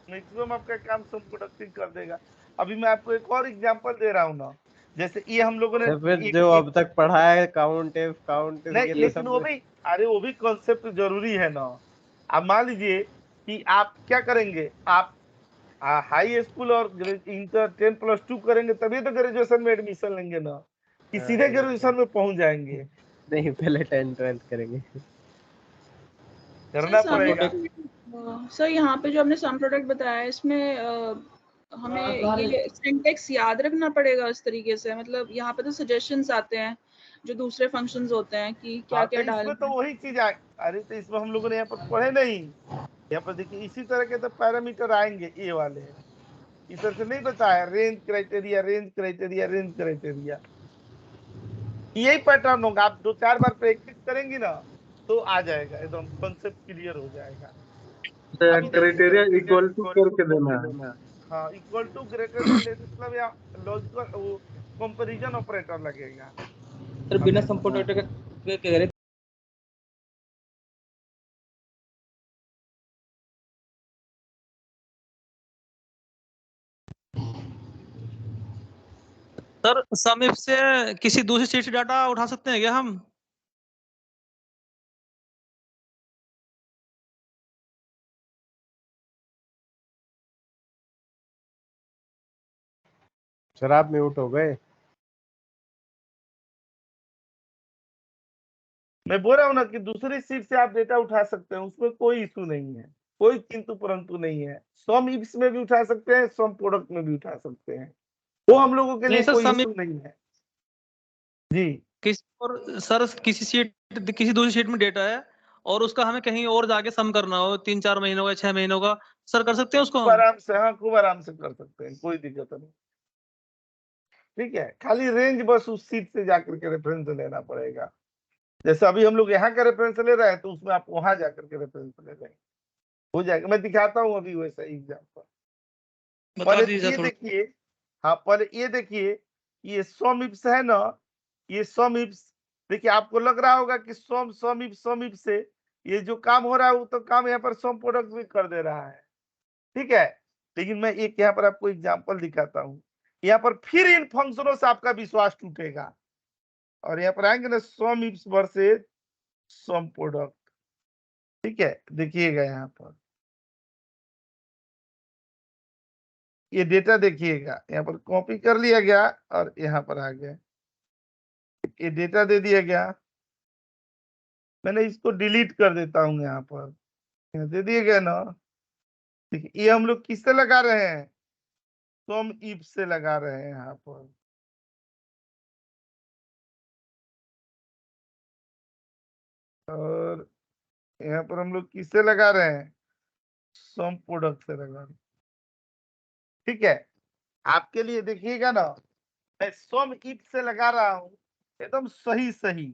मैक्सिमम आपका काम सम प्रोडक्ट कर देगा। अभी मैं आपको एक और एग्जांपल दे रहा हूँ ना, जैसे ये हम लोगों ने फिर जो अब तक पढ़ा है काउंट नहीं, लेकिन वो भी, अरे वो भी कॉन्सेप्ट जरूरी है ना। अब मान लीजिए कि आप क्या करेंगे, आप हाई स्कूल और इंटर 10+2 करेंगे तभी तो ग्रेजुएशन में एडमिशन लेंगे ना, कि सीधे ग्रेजुएशन में पहुंच जाएंगे। नहीं, पहले 10-12 करेंगे, करना पड़ेगा। सर यहाँ पे जो आपने सम प्रोडक्ट बताया इसमें हमें ये सिंटेक्स याद रखना पड़ेगा इस तरीके से, मतलब यहाँ पे तो सजेशंस आते हैं जो दूसरे फंक्शंस होते हैं कि क्या क्या डालना है। तो वही चीज आए, अरे तो इसमें हम लोगों ने यहाँ पर पढ़े नहीं, यहाँ पर देखिए इसी तरह के तो पैरामीटर आएंगे, ये वाले इस तरह से नहीं बताया, range criteria, range criteria, range criteria. यही पैटर्न होगा। आप 2-4 बार प्रैक्टिस करेंगी ना तो आ जाएगा, एकदम कंसेप्ट क्लियर हो जाएगा। क्राइटेरिया इक्वल टू करके देना है। हाँ, इक्वल टू ग्रेटर देन मतलब या लॉजिकल वो कंपैरिजन ऑपरेटर लगेगा। सर बिना सम प्रोडक्ट के कह रहे सर सम इफ से किसी दूसरी शीट से डाटा उठा सकते हैं क्या हम? सर आप म्यूट हो गए। मैं बोल रहा हूँ ना कि दूसरी सीट से आप डेटा उठा सकते हैं, उसमें कोई इशू नहीं है, कोई किंतु परंतु नहीं है। सम इफ्स में भी उठा सकते हैं, सम प्रोडक्ट में भी उठा सकते हैं, वो हम लोगों के लिए नहीं सर, कोई सम इशू नहीं है जी। किसी शीट, किसी दूसरी शीट में डेटा है और उसका हमें कहीं और जाके सम करना हो 3-4 महीनों का, 6 महीनों का, सर कर सकते हैं उसको खूब हम? आराम से, हाँ खूब आराम से कर सकते हैं, कोई दिक्कत नहीं। ठीक है, खाली रेंज बस उस सीट से जाकर के रेफरेंस लेना पड़ेगा। जैसे अभी हम लोग यहाँ का रेफरेंस ले रहे हैं तो उसमें आप वहां जाकर के रेफरेंस ले रहे हैं, हो जाएगा। मैं दिखाता हूँ अभी वैसा एग्जाम्पल। बता दीजिए ये थोड़ा। देखिए, हाँ पहले ये देखिए, ये सम इफ्स है ना, ये सम इफ्स देखिए, आपको लग रहा होगा कि सम इफ से ये जो काम हो रहा है वो तो काम यहाँ पर सम प्रोडक्ट भी कर दे रहा है। ठीक है, लेकिन मैं एक यहाँ पर आपको एग्जांपल दिखाता हूँ। यहाँ पर फिर इन फंक्शनों से आपका विश्वास टूटेगा और यहाँ पर आएंगे ना सम इफ्स वर्सेस सम प्रोडक्ट। ठीक है, देखिएगा यहाँ पर ये डेटा देखिएगा, यहाँ पर कॉपी कर लिया गया और यहाँ पर आ गया, ये डेटा दे दिया गया। मैंने इसको डिलीट कर देता हूँ, यहाँ पर यहाँ दे दिया गया ना। देखिए ये हम लोग किससे लगा रहे हैं, सम इफ से लगा रहे हैं यहाँ पर। और यहाँ पर हम लोग किससे लगा रहे हैं, सम प्रोडक्ट से लगा रहे हैं। ठीक है, आपके लिए देखिएगा ना, मैं सम इफ से लगा रहा हूँ एकदम सही सही।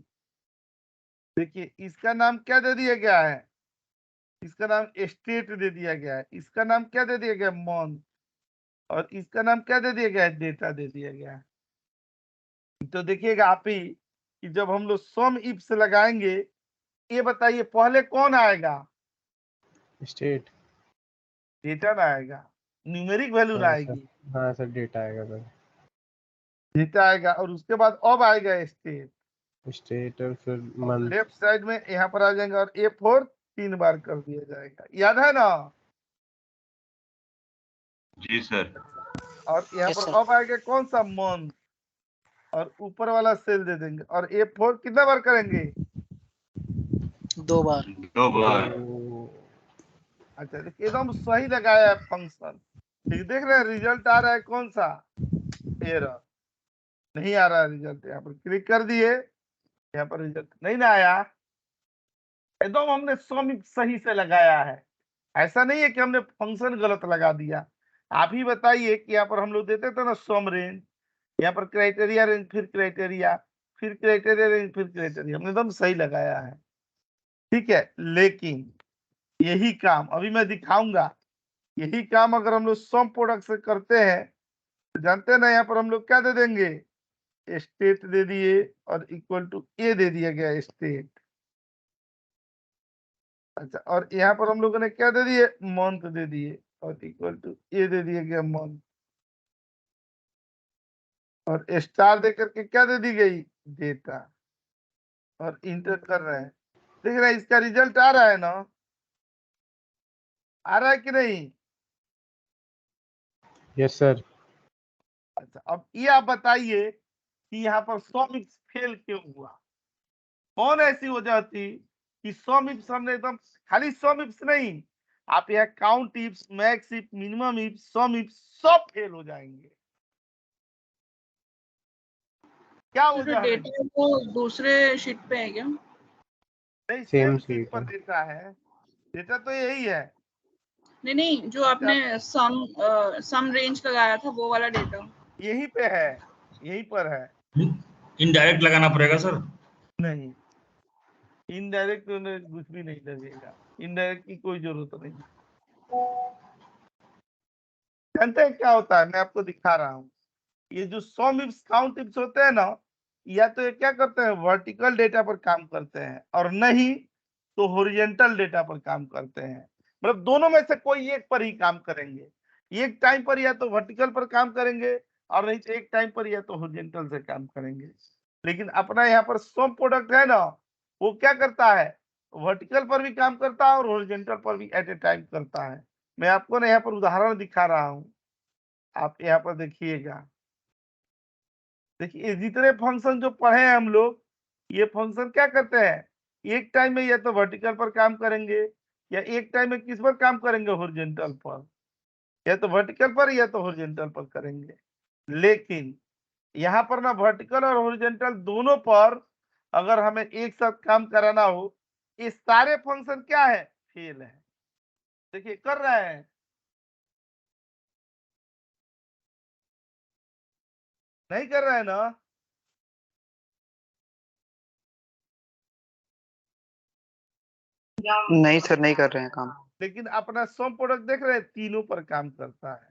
देखिए इसका नाम क्या दे दिया गया है, इसका नाम स्टेट दे दिया गया है, इसका नाम क्या दे दिया गया, मंथ, और इसका नाम क्या दे दिया गया है, डेटा दे दिया गया है। तो देखिएगा आप ही कि जब हम लोग सम इफ से लगाएंगे, ये बताइए पहले कौन आएगा, स्टेट, डेटा ना आएगा, न्यूमेरिक वैल्यू ना आएगी, हाँ सर डेटा आएगा सर, डेटा आएगा, और उसके बाद अब आएगा स्टेट। स्टेट और फिर मंथ। लेफ्ट साइड में यहाँ पर आ जाएंगे और A4 3 बार कर दिया जाएगा, याद है ना? जी सर। और यहाँ पर अब आएगा कौन सा, मंथ, और ऊपर वाला सेल दे देंगे और A4 कितना बार करेंगे, 2 बार। 2 बार। अच्छा देखिए एकदम सही लगाया है फंक्शन। ठीक, देख रहे हैं रिजल्ट आ रहा है कौन सा, एरर नहीं आ रहा है रिजल्ट। यहाँ पर क्लिक कर दिए, यहाँ पर रिजल्ट नहीं ना आया, एकदम हमने सम सही से लगाया है। ऐसा नहीं है कि हमने फंक्शन गलत लगा दिया। आप ही बताइए कि यहाँ पर हम लोग देते थे ना सम रेंज, यहाँ पर क्राइटेरिया रेंज, फिर क्राइटेरिया, फिर क्राइटेरिया रेंज, फिर क्राइटेरिया, हमने एकदम सही लगाया है। ठीक है, लेकिन यही काम अभी मैं दिखाऊंगा, यही काम अगर हम लोग सम प्रोडक्ट से करते हैं तो जानते हैं ना, यहाँ पर हम लोग क्या दे देंगे, स्टेट दे दिए और इक्वल टू ए दे दिया गया स्टेट। अच्छा, और यहाँ पर हम लोगों ने क्या दे दिए, मंथ दे दिए और इक्वल टू ए दे दिया गया मंथ, और स्टार दे करके क्या दे दी गई, डेटा, और इंटर कर रहे हैं। देख रहे हैं इसका रिजल्ट आ रहा है ना, आ रहा है कि नहीं? Yes sir. अच्छा, अब ये आप बताइए कि यहाँ पर सम इफ फेल क्यों हुआ, कौन ऐसी वजह थी कि सम इफ हमने एकदम, खाली सम इफ नहीं, आप यहाँ count if, max if, minimum if, sum if सब फेल हो जाएंगे। क्या वजह है? डेटा वो दूसरे शीट पे है क्या? नहीं, सेम सेम शीट शीट पर है। डेटा है, डेटा तो यही है। नहीं, जो आपने सम रेंज लगाया था वो वाला डेटा यही पे है, यहीं पर है। इनडायरेक्ट लगाना पड़ेगा सर? नहीं, इनडायरेक्ट कुछ भी नहीं लगेगा, इनडायरेक्ट की कोई जरूरत नहीं। जानते हैं क्या होता है, मैं आपको दिखा रहा हूँ। ये जो सम इफ्स काउंट इफ्स होते हैं ना, या तो ये क्या करते हैं, वर्टिकल डेटा पर काम करते हैं, और नहीं तो हॉरिजॉन्टल डेटा पर काम करते हैं। मतलब दोनों में से कोई एक पर ही काम करेंगे। एक टाइम पर या तो वर्टिकल पर काम करेंगे, और नहीं तो एक टाइम पर या तो हॉरिजॉन्टल से काम करेंगे। लेकिन अपना यहाँ पर सम प्रोडक्ट है ना, वो क्या करता है, वर्टिकल पर भी काम करता है और हॉरिजॉन्टल पर भी एट ए टाइम करता है। मैं आपको ना यहाँ पर उदाहरण दिखा रहा हूँ, आप यहाँ पर देखिएगा। देखिए जितने फंक्शन जो पढ़े हैं हम लोग, ये फंक्शन क्या करते हैं, एक टाइम में या तो वर्टिकल पर काम करेंगे, या एक टाइम में किस पर काम करेंगे, हॉरिजॉन्टल पर। या तो वर्टिकल पर या तो हॉरिजॉन्टल पर करेंगे। लेकिन यहाँ पर ना वर्टिकल और हॉरिजॉन्टल दोनों पर अगर हमें एक साथ काम कराना हो, ये सारे फंक्शन क्या है, फेल है। देखिए कर रहे हैं, नहीं कर रहे हैं ना। नहीं सर, नहीं कर रहे हैं काम। लेकिन अपना सम प्रोडक्ट देख रहे हैं, तीनों पर काम करता है।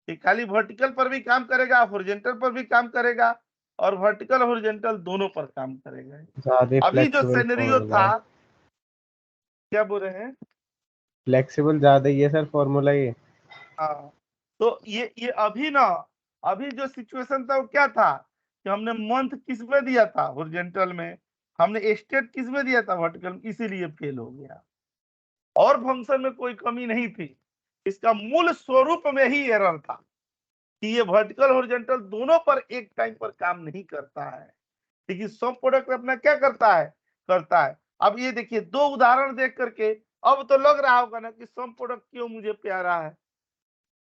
ये खाली वर्टिकल पर भी काम करेगा, हॉरिजॉन्टल पर भी काम करेगा, और वर्टिकल हॉरिजॉन्टल दोनों पर काम करेगा। ज्यादा अभी जो फ्लेक्सिबल सिनेरियो फॉर्मूला था, है। क्या बोल रहे हैं? फ्लेक्सिबल ज्यादा ही है सर फॉर्मूला ये। हाँ, तो ये अभी ना, अभी जो सिचुएशन था वो क्या था कि हमने मंथ किस में दिया था, हॉरिजॉन्टल में, हमने स्टेट किस में दिया था, वर्टिकल, इसीलिए फेल हो गया। और फंक्शन में कोई कमी नहीं थी, इसका मूल स्वरूप में ही एरर था कि ये वर्टिकल हॉरिजॉन्टल दोनों पर एक टाइम पर काम नहीं करता है। लेकिन सम प्रोडक्ट अपना क्या करता है। अब ये देखिए, दो उदाहरण देख करके अब तो लग रहा होगा ना कि सम प्रोडक्ट क्यों मुझे प्यारा है,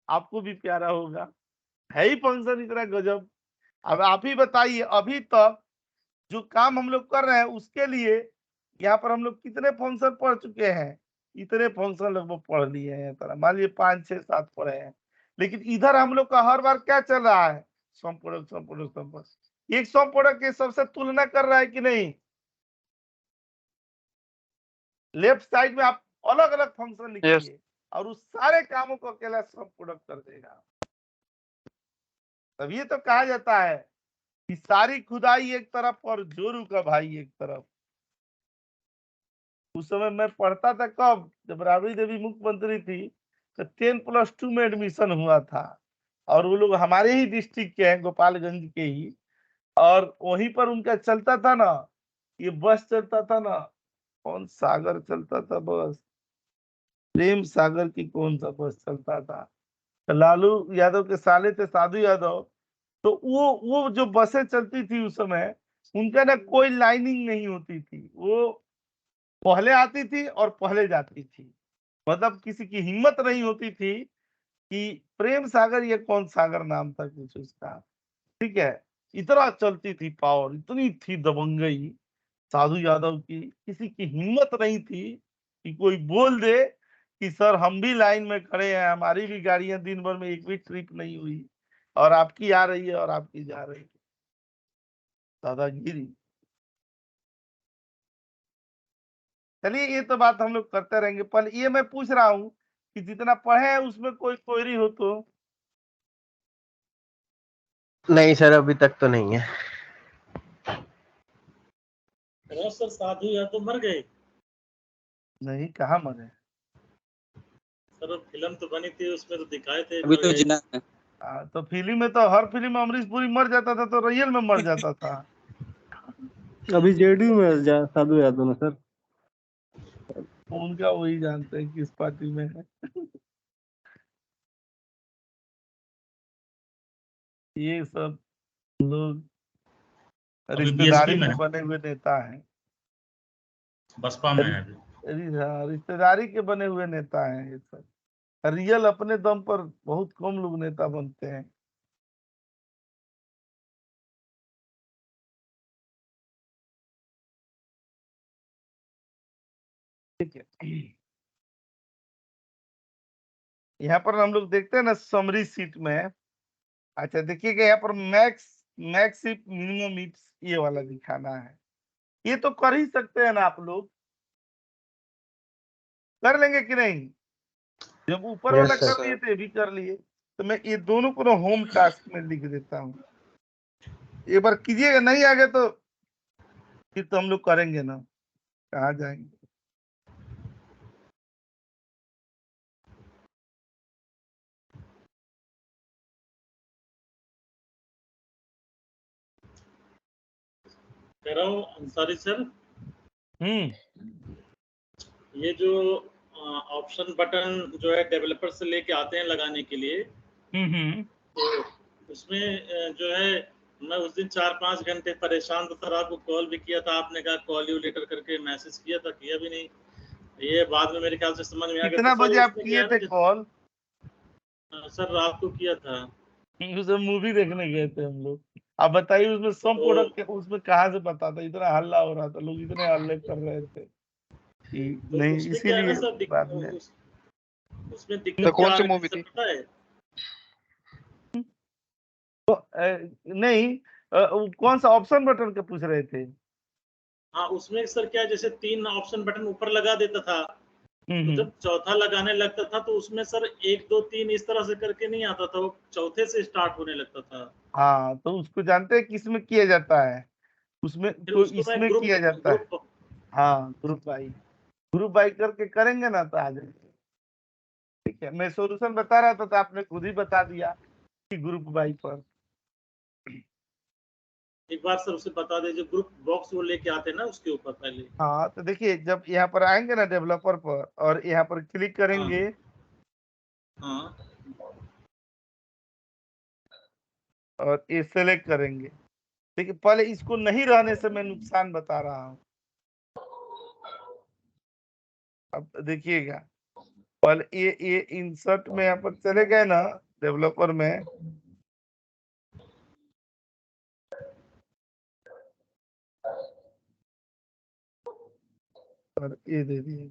आपको भी प्यारा होगा, है ही फंक्शन इतना गजब। अब आप ही बताइए, अभी तक जो काम हम लोग कर रहे हैं उसके लिए यहाँ पर हम लोग कितने फंक्शन पढ़ चुके हैं, इतने फंक्शन लगभग पढ़ लिए हैं, तरह मान लीजिए 5 6 7 पढ़े हैं। लेकिन इधर हम लोग का हर बार क्या चल रहा है, some product some product some product. एक सम प्रोडक्ट के सबसे तुलना कर रहा है कि नहीं। लेफ्ट साइड में आप अलग अलग फंक्शन लिखिए, और उस सारे कामों को अकेला सम प्रोडक्ट कर देगा। तब ये तो कहा जाता है कि सारी खुदाई एक तरफ और जोरू का भाई एक तरफ। उस समय मैं पढ़ता था कब, जब राबड़ी देवी मुख्यमंत्री थी, तो 10+2 में एडमिशन हुआ था, और वो लोग हमारे ही डिस्ट्रिक्ट के हैं, गोपालगंज के ही। और वहीं पर उनका चलता था ना, ये बस चलता था ना, कौन सागर चलता था बस, प्रेम सागर की कौन सा बस चलता था, तो लालू यादव के साले थे साधु यादव। तो वो जो बसें चलती थी उस समय, उनका ना कोई लाइनिंग नहीं होती थी, वो पहले आती थी और पहले जाती थी। मतलब किसी की हिम्मत नहीं होती थी कि प्रेम सागर, ये कौन सागर नाम था कुछ उसका, ठीक है। इतना चलती थी पावर, इतनी थी दबंगई साधु यादव की, किसी की हिम्मत नहीं थी कि कोई बोल दे कि सर हम भी लाइन में खड़े हैं, हमारी भी गाड़ियां दिन भर में एक भी ट्रिप नहीं हुई, और आपकी आ रही है और आपकी जा रही है। दादागिरी। चलिए ये तो बात हम लोग करते रहेंगे, पर ये मैं पूछ रहा हूँ कि जितना पढ़े हैं उसमें कोई क्वेरी हो तो। नहीं सर, अभी तक तो नहीं है। सर साधु या तो मर गए? नहीं, कहाँ मरे। सर फिल्म तो बनी थी, उसमें तो दिखाए थे अभी मर तो गए। जिना है। तो फिल्म में तो, हर फिल्म में अमरीश पुरी मर जाता था, तो रियल में मर जाता था। अभी जेडीयू में साधु यादव ना सर। उनका वही जानते हैं किस पार्टी में है। ये सब लोग अभी रिश्तेदारी बीएसपी में के है, बने हुए नेता हैं। बसपा में है अभी। रिश्तेदारी के बने हुए नेता हैं ये सब। रियल अपने दम पर बहुत कम लोग नेता बनते हैं। ठीक है, यहाँ पर हम लोग देखते हैं ना समरी सीट में। अच्छा देखिएगा, यहाँ पर max max if minimum if ये वाला दिखाना है। ये तो कर ही सकते हैं ना आप लोग, कर लेंगे कि नहीं? जब ऊपर वाला Yes, sir. कर लिए थे भी कर लिए, तो मैं ये दोनों को ना होम टास्क में लिख देता हूँ। एक बार कीजिएगा, नहीं आ गया तो फिर तो हम लोग करेंगे ना, कहाँ जाएंगे। कह रहा हूँ अंसारी सर, ये जो ऑप्शन बटन जो है डेवलपर से लेके आते हैं लगाने के लिए, तो उसमें जो है मैं उस दिन 4-5 घंटे परेशान था सर। आपको कॉल भी किया था, आपने कहा कॉल यू लेटर करके मैसेज किया था, किया भी नहीं। ये बाद में मेरे ख्याल से समझ में आ गया। कितना बजे आप किए थे कॉल? सर रात को किया था। उसमें मूवी देखने गए थे हम लोग। आप बताइए उसमें सम प्रोडक्ट के उसमें कहाँ से पता था? इतना हल्ला हो रहा था, लोग इतने हल्ले कर रहे थे कि तो नहीं, उसमें क्या है ना इसीलिए सर, बाद में उसमें दिक्कत तो क्या कौन आ सी रही मूवी थी थी? सर पता है? नहीं, वो कौन सा ऑप्शन बटन का पूछ रहे थे? हाँ, उसमें सर क्या, जैसे 3 ऑप्शन बटन ऊपर लगा देता था, तो जब चौथा लगाने लगता था तो उसमें सर 1 2 3 इस तरह से करके नहीं आता था, वो चौथे से स्टार्ट होने लगता था। हाँ, तो उसको जानते हैं किसमें किया जाता है? उसमें फिर तो उसको मैं इसमें किया जाता है। हाँ, ग्रुप बाई करके करेंगे ना तो आ जाएगा। ठीक है, मैं सॉल्यूशन बता रहा था तो आपने खुद ही बता दिया कि ग्रुप बाई पर। एक बार सर उसे बता दीजिए, ग्रुप बॉक्स वो लेके आते हैं ना उसके ऊपर पहले। हाँ, तो देखिए जब यहाँ पर आएंगे ना डेवलपर पर और यहाँ पर क्लिक करेंगे, हाँ, और ये सेलेक्ट करेंगे। देखिए पहले इसको नहीं रहने से मैं नुकसान बता रहा हूँ। अब देखिएगा, पहले ये इंसर्ट में यहाँ पर चले गए ना डेवलपर में, और ये दे दिए।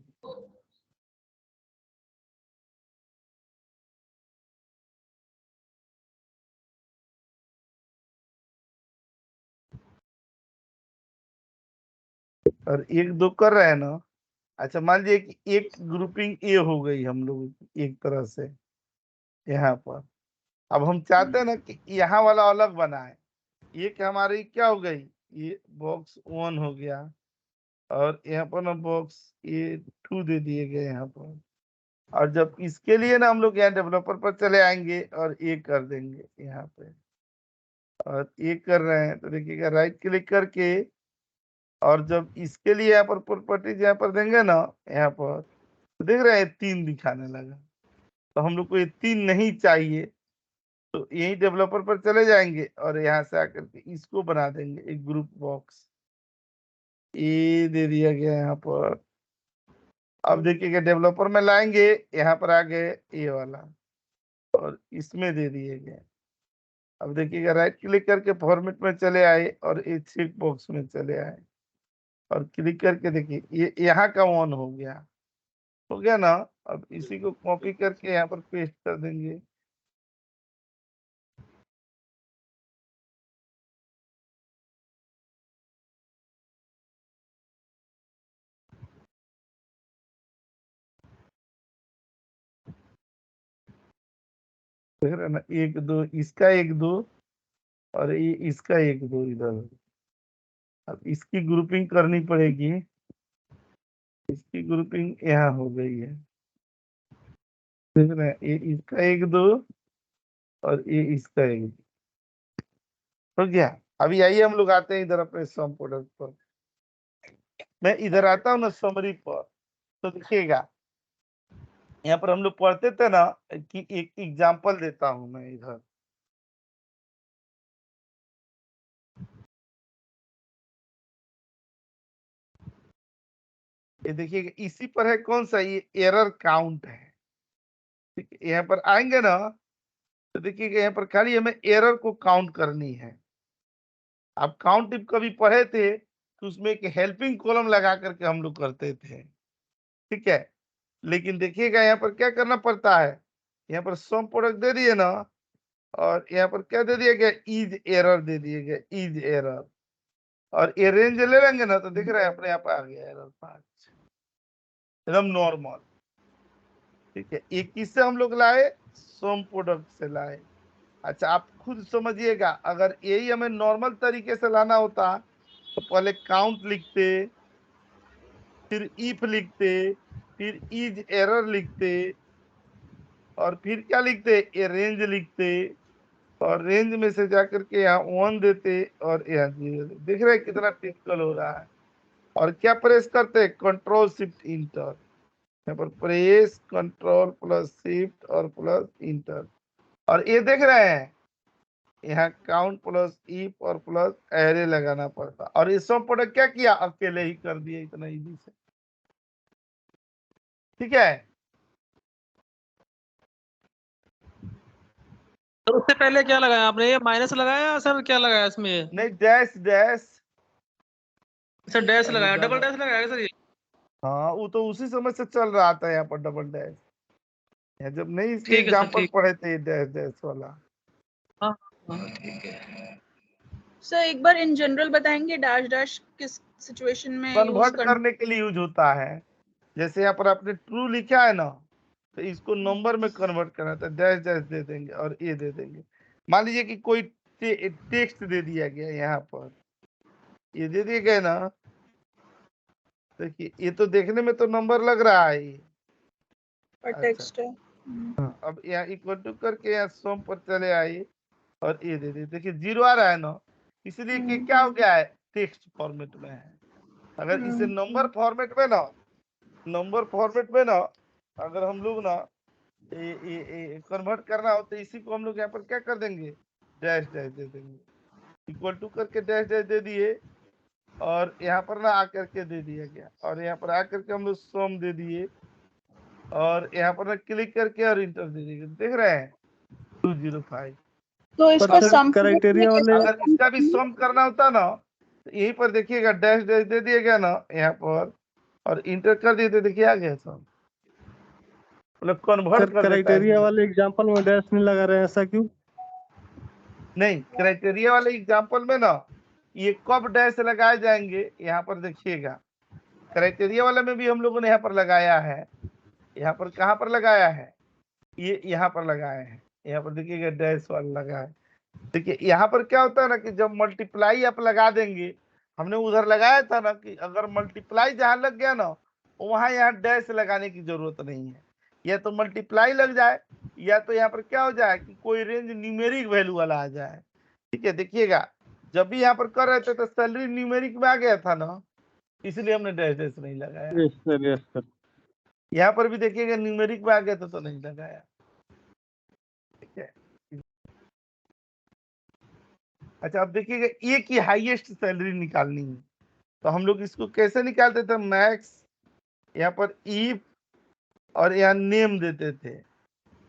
और 1 2 कर रहे हैं ना। अच्छा, मान लीजिए कि एक ग्रुपिंग ए हो गई हम लोग की एक तरह से यहाँ पर। अब हम चाहते हैं ना कि यहाँ वाला अलग बनाए। एक हमारी क्या हो गई, ये बॉक्स 1 हो गया, और यहाँ पर ना बॉक्स ये 2 दे दिए गए यहाँ पर। और जब इसके लिए ना हम लोग यहाँ डेवलपर पर चले आएंगे और ये कर देंगे यहाँ पे, और ये कर रहे हैं तो देखिएगा राइट क्लिक करके, और जब इसके लिए यहाँ पर प्रॉपर्टीज यहाँ पर देंगे ना, यहाँ पर तो देख रहे हैं 3 दिखाने लगा। तो हम लोग को ये 3 नहीं चाहिए, तो यही डेवलपर पर चले जाएंगे और यहाँ से आकर के इसको बना देंगे एक ग्रुप बॉक्स। ये दे दिया गया यहाँ पर। अब देखिएगा डेवलपर में लाएंगे, यहाँ पर आ गए ये वाला, और इसमें दे दिए गए। अब देखिएगा राइट क्लिक करके फॉर्मेट में चले आए और ये चेक बॉक्स में चले आए, और क्लिक करके देखिए ये यहाँ का ऑन हो गया ना। अब इसी को कॉपी करके यहाँ पर पेस्ट कर देंगे। देख रहे हैं ना, 1 2 इसका 1 2 और ये इसका 1 2 इधर। अब इसकी ग्रुपिंग करनी पड़ेगी, इसकी ग्रुपिंग यहाँ हो गई है। देख रहे हैं, ये इसका 1 2 और ये इसका 1 2 हो गया। अभी आइए हम लोग आते हैं इधर अपने सम प्रोडक्ट पर। मैं इधर आता हूँ ना समरी पर, तो देखिएगा यहाँ पर हम लोग पढ़ते थे ना कि एक एग्जाम्पल देता हूँ मैं इधर। ये देखिएगा इसी पर है, कौन सा, ये एरर काउंट है। ठीक है, यहाँ पर आएंगे ना तो देखिएगा यहाँ पर खाली हमें एरर को काउंट करनी है। आप काउंट इफ कभी पढ़े थे तो उसमें एक हेल्पिंग कॉलम लगा करके हम लोग करते थे। ठीक है, लेकिन देखिएगा यहाँ पर क्या करना पड़ता है, यहाँ पर सम प्रोडक्ट दे दिए ना, और यहाँ पर क्या दे दिया गया, इज एरर दे दिया गया, इज एरर। और ये रेंज ले लेंगे ना तो दिख रहा है अपने आप आ गया एरर 5, एकदम नॉर्मल। ठीक है, ये किससे हम लोग लाए, सम प्रोडक्ट से लाए। अच्छा आप खुद समझिएगा, अगर यही हमें नॉर्मल तरीके से लाना होता तो पहले काउंट लिखते, फिर इफ लिखते, फिर इज एरर लिखते, और फिर क्या लिखते, ये रेंज लिखते, और रेंज में से जाकर के यहाँ 1 देते और यहाँ 0 देते। दिख रहा है कितना टिपिकल हो रहा है। और क्या प्रेस करते, कंट्रोल शिफ्ट इंटर, यहाँ पर प्रेस कंट्रोल प्लस शिफ्ट और प्लस इंटर। और ये देख रहे हैं यहाँ काउंट प्लस इफ और प्लस एरे लगाना पड़ता। और ये सब प्रोडक्ट क्या किया, अकेले ही कर दिया, इतना इजी से। ठीक है, तो उससे पहले क्या लगाया आपने, ये माइनस लगाया सर, क्या लगाया इसमें? नहीं डैश डैश, अच्छा डैश लगाया, डबल डैश लगाया सर ये? हाँ वो तो उसी समय से चल रहा था यहाँ पर डबल डैश, जब नहीं इसके ठीक है सर, एग्जाम्पल ठीक। पढ़े थे डैश डैश वाला। हाँ ठीक है सर एक बार इन जनरल बताएंगे डैश डैश किस सिचुएशन में यूज कन्वर्ट करने के लिए यूज होता है। जैसे यहाँ पर आपने ट्रू लिखा है ना, तो इसको नंबर में कन्वर्ट करना था, डैश डैश दे देंगे और ये दे देंगे। मान लीजिए कि कोई टेक्स्ट दे दिया गया, यहाँ पर ये दे दिया गया ना, देखिए ये तो देखने में तो नंबर लग रहा है ये, टेक्स्ट है। अब यहाँ इक्वल टू करके यहाँ सम पर चले आए और ये दे दे, देखिए 0 आ रहा है ना, इसलिए कि क्या हो गया है, टेक्स्ट फॉर्मेट में है। अगर इसे नंबर फॉर्मेट में ना, नंबर फॉर्मेट में ना अगर हम लोग ना कन्वर्ट करना हो तो इसी को हम लोग यहाँ पर क्या कर देंगे, डैश डैश दे देंगे, इक्वल टू करके डैश डैश दे दिए, और यहाँ पर ना आकर के दे दिया गया, और यहाँ पर आकर के हम लोग सम दे दिए, और यहाँ पर ना क्लिक करके और इंटर दे दिए। देख रहे हैं 205। तो इसको सम क्राइटेरिया वाले, अगर इसका भी सम करना होता ना तो यहीं पर देखिएगा डैश डैश दे दिया गया ना यहाँ पर, और इंटर कर दिए तो देखिए आ गया सम, मतलब कन्वर्ट कर देता है। क्राइटेरिया वाले एग्जांपल में डैश नहीं लगा रहे हैं, ऐसा क्यों? नहीं, क्राइटेरिया वाले एग्जांपल में ना ये कब डैश लगाए जाएंगे, यहाँ पर देखिएगा क्राइटेरिया वाले में भी हम लोगों ने यहाँ पर लगाया है। यहाँ पर कहाँ पर लगाया है, ये यहाँ पर लगाया है, यहाँ पर देखिएगा डैश वाला लगा है। देखिए यहाँ पर क्या होता है ना कि जब मल्टीप्लाई आप लगा देंगे, हमने उधर लगाया था ना कि अगर मल्टीप्लाई जहाँ लग गया ना वहां यहाँ डैश लगाने की जरूरत नहीं है, या तो मल्टीप्लाई लग जाए या तो यहाँ पर क्या हो जाए कि कोई रेंज न्यूमेरिक वैल्यू वाला आ जाए। ठीक है, देखिएगा जब भी यहाँ पर कर रहे थे तो सैलरी न्यूमेरिक में आ गया था ना, इसलिए हमने डैश डैश नहीं लगाया। Yes sir. यहाँ पर भी देखिएगा न्यूमेरिक में आ गया था तो नहीं लगाया। ठीक है, अच्छा अब देखिएगा ए की हाईएस्ट सैलरी निकालनी है तो हम लोग इसको कैसे निकालते थे, मैक्स, यहाँ पर इफ और यहाँ नेम देते थे,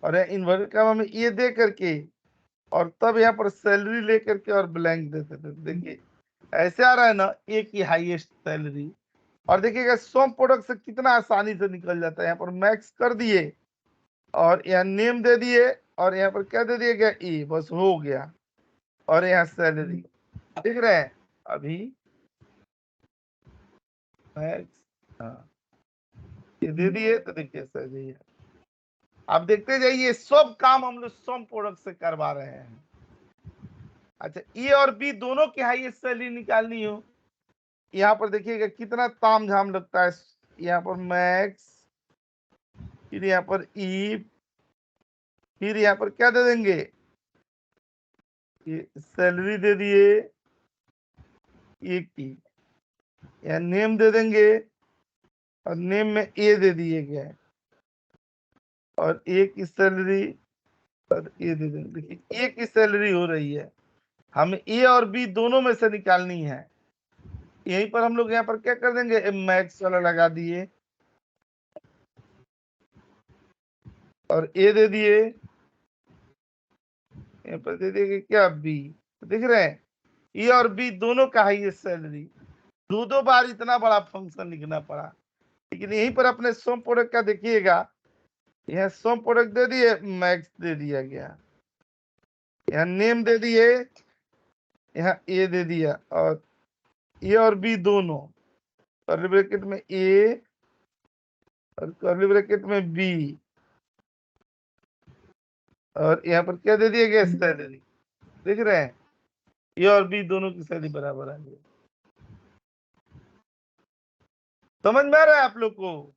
और यहाँ इन्वर्टेड कॉमा में ये दे करके और तब यहाँ पर सैलरी ले करके और ब्लैंक देते थे। देखिए ऐसे आ रहा है ना ए की हाईएस्ट सैलरी, और देखिएगा सम प्रोडक्ट से कितना आसानी से निकल जाता है। यहाँ पर मैक्स कर दिए और यहाँ नेम दे दिए और यहाँ पर क्या दे दिया गया, ए, बस हो गया, और यहाँ सैलरी देख रहे हैं अभी मैक्स, हाँ ये दे दिए तो देखिए सैलरी है। आप देखते जाइए सब काम हम लोग सम प्रोडक्ट से करवा रहे हैं। अच्छा ए और बी दोनों की हाईएस्ट सैलरी निकालनी हो, यहाँ पर देखिएगा कितना ताम झाम लगता है। यहाँ पर मैक्स, फिर यहाँ पर ई, फिर यहाँ पर क्या दे देंगे, ये सैलरी दे दिए ए की, यहाँ नेम दे देंगे और नेम में ए दे दिए गए, और ए की सैलरी और ए दे देंगे। देखिए ए की सैलरी हो रही है, हमें ए और बी दोनों में से निकालनी है। यहीं पर हम लोग यहाँ पर क्या कर देंगे, मैक्स वाला लगा दिए और ए दे दिए, यहाँ पर दे दिए क्या, बी। देख रहे हैं ए और बी दोनों का हाईएस्ट सैलरी, दो बार इतना बड़ा फंक्शन लिखना पड़ा। लेकिन यहीं पर अपने सम प्रोडक्ट का देखिएगा, यह सम प्रोडक्ट दे दिए, मैक्स दे दिया गया, यहाँ नेम दे दिए, यहाँ ए दे दिया, और ए और बी दोनों, कर्ली ब्रैकेट में ए और कर्ली ब्रैकेट में बी, और यहाँ पर क्या दे दिया गया, सैलरी। देख रहे हैं, ए और बी दोनों की सैलरी बराबर आ गई। समझ में आ रहा है आप लोग को?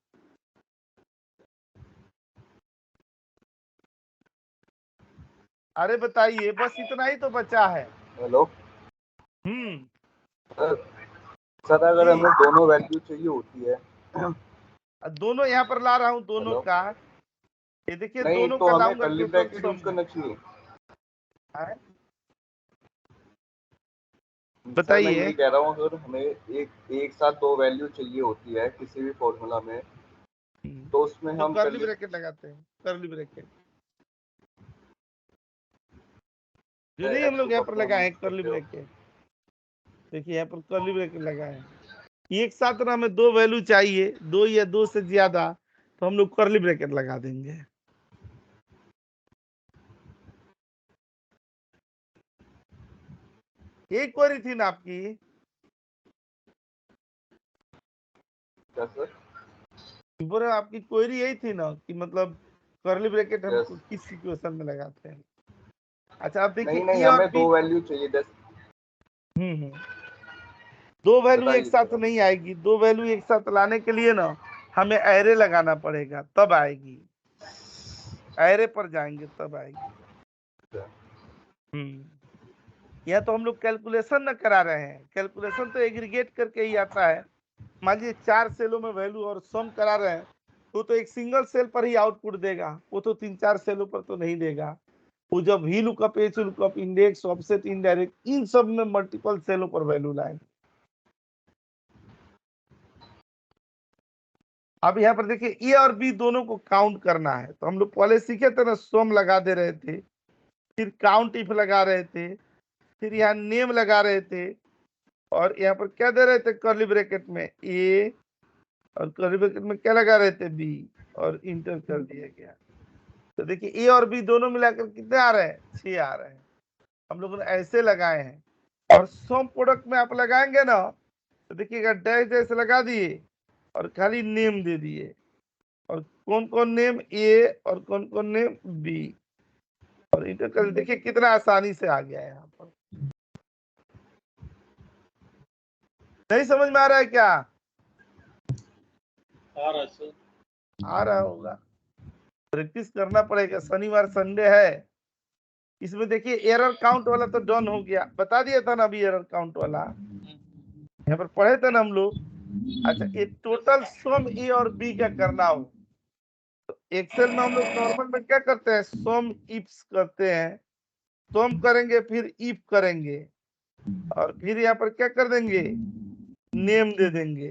अरे बताइए, बस इतना ही तो बचा है। हेलो सर, अगर हमें दोनों वैल्यू चाहिए होती है, दोनों यहाँ पर ला रहा हूँ, दोनों का, ये देखिए दोनों तो का हमें लाऊंगा, कर्ली ब्रैकेट यूज करना चाहिए। बताइए। मैं ये कह रहा हूँ, अगर हमें एक साथ दो वैल्यू चाहिए होती है किसी भी फॉर्मूला में, तो उसमें हम कर्ली ब्रैकेट लगाते हैं, कर्ली ब्रैकेट जो नहीं हम लोग यहाँ पर लगाए कर्ली ब्रैकेट। देखिए यहाँ पर कर्ली ब्रैकेट लगाए, एक साथ ना हमें दो वैल्यू चाहिए, दो या दो से ज्यादा, तो हम लोग कर्ली ब्रैकेट लगा देंगे। एक क्वेरी थी ना आपकी, क्या सर? बोले आपकी क्वेरी यही थी ना कि मतलब कर्ली ब्रैकेट हम किस सिचुएशन में लगाते हैं। अच्छा आप देखिए, नहीं, हमें दो वैल्यू चाहिए। दो वैल्यू एक साथ नहीं आएगी, दो वैल्यू एक साथ लाने के लिए ना हमें एरे लगाना पड़ेगा, तब आएगी। एरे पर जाएंगे तब आएगी। या तो हम लोग कैलकुलेशन न करा रहे हैं, कैलकुलेशन तो एग्रीगेट करके ही आता है। मान लीजिए 4 सेलों में वैल्यू और सम करा रहे हैं, तो एक सिंगल सेल पर ही आउटपुट देगा, वो तो 3-4 सेलों पर तो नहीं देगा। वो जब V lookup, H lookup, index, offset, indirect, इन सब में मल्टीपल सेलों पर वैल्यू लाएंगे। अब यहाँ पर देखिए ए और बी दोनों को काउंट करना है, तो हम लोग पहले सीखे थे ना, सम लगा दे रहे थे, फिर काउंट इफ लगा रहे थे, फिर यहाँ नेम लगा रहे थे, और यहाँ पर क्या दे रहे थे, कर्ली ब्रैकेट में ए और कर्ली ब्रैकेट में क्या लगा रहे थे, बी, और इंटर कर दिया गया। तो देखिए ए और बी दोनों मिलाकर कितने आ रहे हैं, 6 आ रहे हैं। हम लोगों ने ऐसे लगाए हैं। और सम प्रोडक्ट में आप लगाएंगे ना, तो देखिएगा डैश डैश लगा दिए और खाली नेम दे दिए, और कौन कौन नेम, ए और कौन कौन नेम, बी, और इंटर कर। देखिए कितना आसानी से आ गया है। यहाँ पर नहीं समझ में आ रहा है क्या? आ रहा होगा, प्रैक्टिस करना पड़ेगा। शनिवार संडे है, इसमें देखिए एरर काउंट वाला तो डन हो गया, बता दिया था ना अभी एरर काउंट वाला, यहाँ पर पढ़े थे ना हम लोग। अच्छा, ये टोटल सम ए और बी का करना हो, तो एक्सेल में हम लोग नॉर्मल में क्या करते हैं, सम इफ्स करते हैं, सम करेंगे फिर इफ करेंगे, और फिर यहाँ पर क्या कर देंगे, नेम दे देंगे।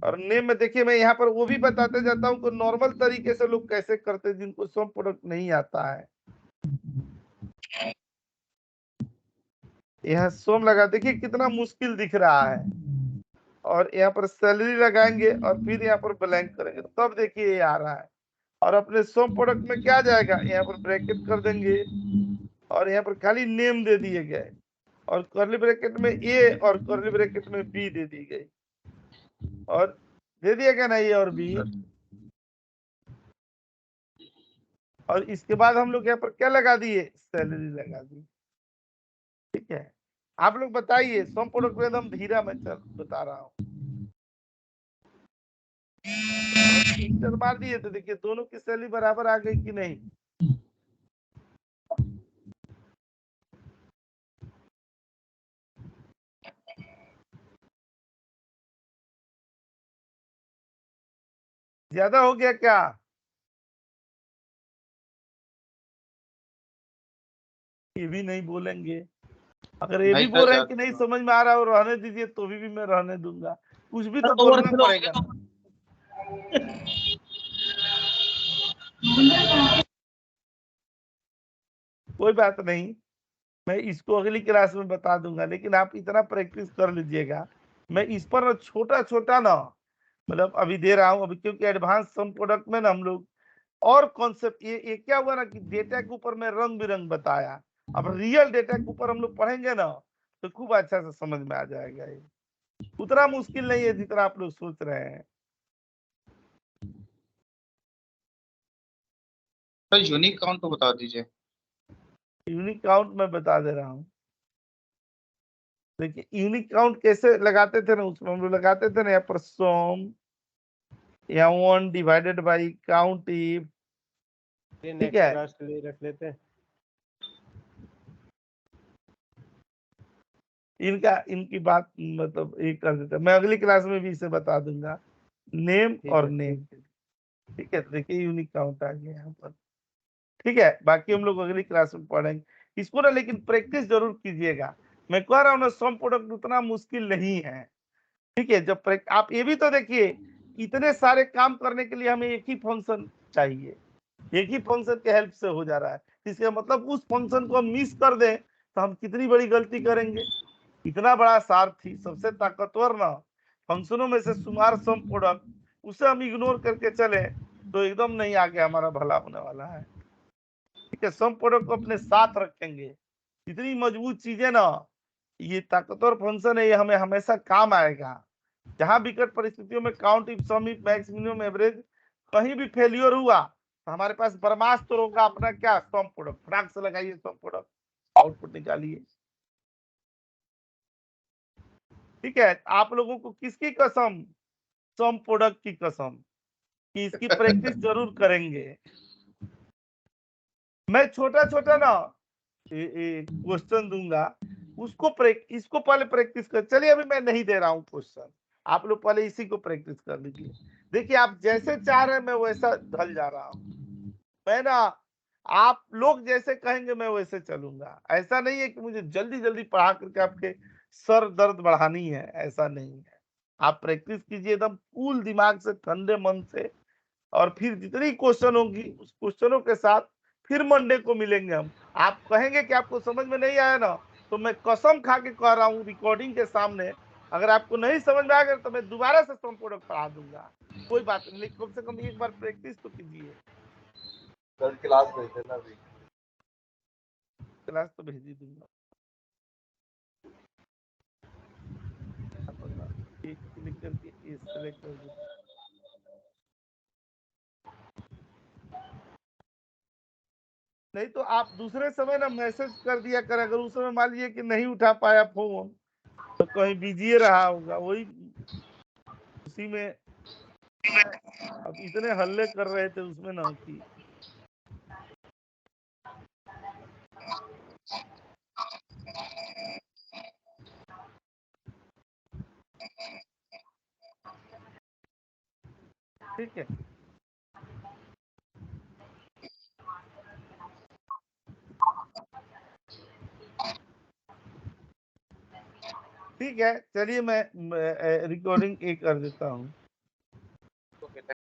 और नेम में देखिए मैं यहाँ पर वो भी बताते जाता हूँ कि नॉर्मल तरीके से लोग कैसे करते हैं जिनको सम प्रोडक्ट नहीं आता है। यहाँ सम लगा, देखिए कितना मुश्किल दिख रहा है, और यहाँ पर सैलरी लगाएंगे और फिर यहाँ पर ब्लैंक करेंगे, तब देखिए ये आ रहा है। और अपने सम प्रोडक्ट में क्या जाएगा, यहाँ पर ब्रैकेट कर देंगे, और यहाँ पर खाली नेम दे दिए गए, और कर्ली ब्रैकेट में ए और कर्ली ब्रैकेट में बी दे दी गई, और दे दिया गया ना ए और बी। और इसके बाद हम लोग यहाँ पर क्या लगा दिए, सैलरी लगा दी। ठीक है, आप लोग बताइए, सम प्रोडक्ट में एकदम धीरा मैं बता रहा हूँ। मार दिए तो देखिए दोनों की सैलरी बराबर आ गई कि नहीं। ज्यादा हो गया क्या? ये भी नहीं बोलेंगे। अगर ये भी बोल रहे हैं कि नहीं समझ में आ रहा है, रहने दीजिए, तो भी मैं रहने दूंगा, कुछ भी तो बोलना पड़ेगा। कोई बात नहीं, मैं इसको अगली क्लास में बता दूंगा, लेकिन आप इतना प्रैक्टिस कर लीजिएगा। मैं इस पर छोटा छोटा ना मतलब अभी दे रहा हूँ अभी, क्योंकि एडवांस सम प्रोडक्ट में ना हम लोग और कॉन्सेप्ट, ये क्या हुआ ना कि डेटा के ऊपर मैं रंग बिरंग बताया, अब रियल डेटा के ऊपर हम लोग पढ़ेंगे ना तो खूब अच्छा से समझ में आ जाएगा। ये उतना मुश्किल नहीं है जितना आप लोग सोच रहे हैं। तो यूनिक काउंट तो बता दीजिए। यूनिक काउंट मैं बता दे रहा हूँ। देखिए यूनिक काउंट कैसे लगाते थे ना, उसमें हम लोग लगाते थे ना यहाँ पर सम या 1 डिवाइडेड बाई काउंट इफ, ठीक नेक्स्ट है। क्लास के लिए रख लेते हैं। इनकी बात मतलब एक कर देते हैं, मैं अगली क्लास में भी इसे बता दूंगा, नेम और नेम, ठीक है। देखिए यूनिक काउंट आ गया यहाँ पर, ठीक है। बाकी हम लोग अगली क्लास में पढ़ेंगे इसको ना, लेकिन प्रैक्टिस जरूर कीजिएगा। मैं कह रहा हूँ ना सम प्रोडक्ट उतना मुश्किल नहीं है, ठीक है। जब आप ये भी तो देखिए, इतने सारे काम करने के लिए हमें एक ही फंक्शन चाहिए, एक ही फंक्शन के हेल्प से हो जा रहा है। इसका मतलब उस फंक्शन को हम मिस कर दें तो हम कितनी बड़ी गलती करेंगे। इतना बड़ा सारथी, सबसे ताकतवर ना फंक्शनों में से शुमार सम प्रोडक्ट, उसे हम इग्नोर करके चले तो एकदम नहीं आगे हमारा भला होने वाला है, ठीक है। सम प्रोडक्ट को अपने साथ रखेंगे। इतनी मजबूत चीजें ना, ये ताकतवर फंक्शन है, ये हमें हमेशा काम आएगा। जहां विकट परिस्थितियों में count if sum if max minimum average कहीं भी फेलियर हुआ तो हमारे पास ब्रह्मास्त्र होगा अपना, क्या, सम प्रोडक्ट। फटाक से लगाइए सम प्रोडक्ट, आउटपुट निकालिए, ठीक है। आप लोगों को किसकी कसम, सम प्रोडक्ट की कसम, कि इसकी प्रैक्टिस जरूर करेंगे। मैं छोटा छोटा ना क्वेश्चन दूंगा, इसको पहले प्रैक्टिस कर। चलिए अभी मैं नहीं दे रहा हूँ क्वेश्चन, आप लोग पहले इसी को प्रैक्टिस कर लीजिए। देखिए आप जैसे चाह रहे हैं मैं वैसा ढल जा रहा हूँ, मैं ना आप लोग जैसे कहेंगे मैं वैसे चलूंगा। ऐसा नहीं है कि मुझे जल्दी जल्दी पढ़ा करके आपके सर दर्द बढ़ानी है, ऐसा नहीं है। आप प्रैक्टिस कीजिए एकदम कूल दिमाग से, ठंडे मन से, और फिर जितनी क्वेश्चन होंगी उस क्वेश्चनों के साथ फिर मंडे को मिलेंगे हम। आप कहेंगे कि आपको समझ में नहीं आया ना, तो मैं कसम खा के कह रहा हूँ रिकॉर्डिंग के सामने, अगर आपको नहीं समझ में आ गया तो मैं दोबारा से सम प्रोडक्ट पढ़ा दूंगा, कोई बात नहीं, लेकिन कम से कम एक बार प्रैक्टिस तो कीजिए। कल क्लास भेज देना अभी। क्लास तो भेज ही दूंगा। एक क्लिक करके ये सेलेक्ट कर दीजिए। नहीं तो आप दूसरे समय ना मैसेज कर दिया कर, अगर उस समय मान लीजिए कि नहीं उठा पाया फोन तो कहीं बिजी रहा होगा, वही उसी में अब इतने हल्ले कर रहे थे उसमें ना कि ठीक है। ठीक है चलिए मैं रिकॉर्डिंग एक कर देता हूँ।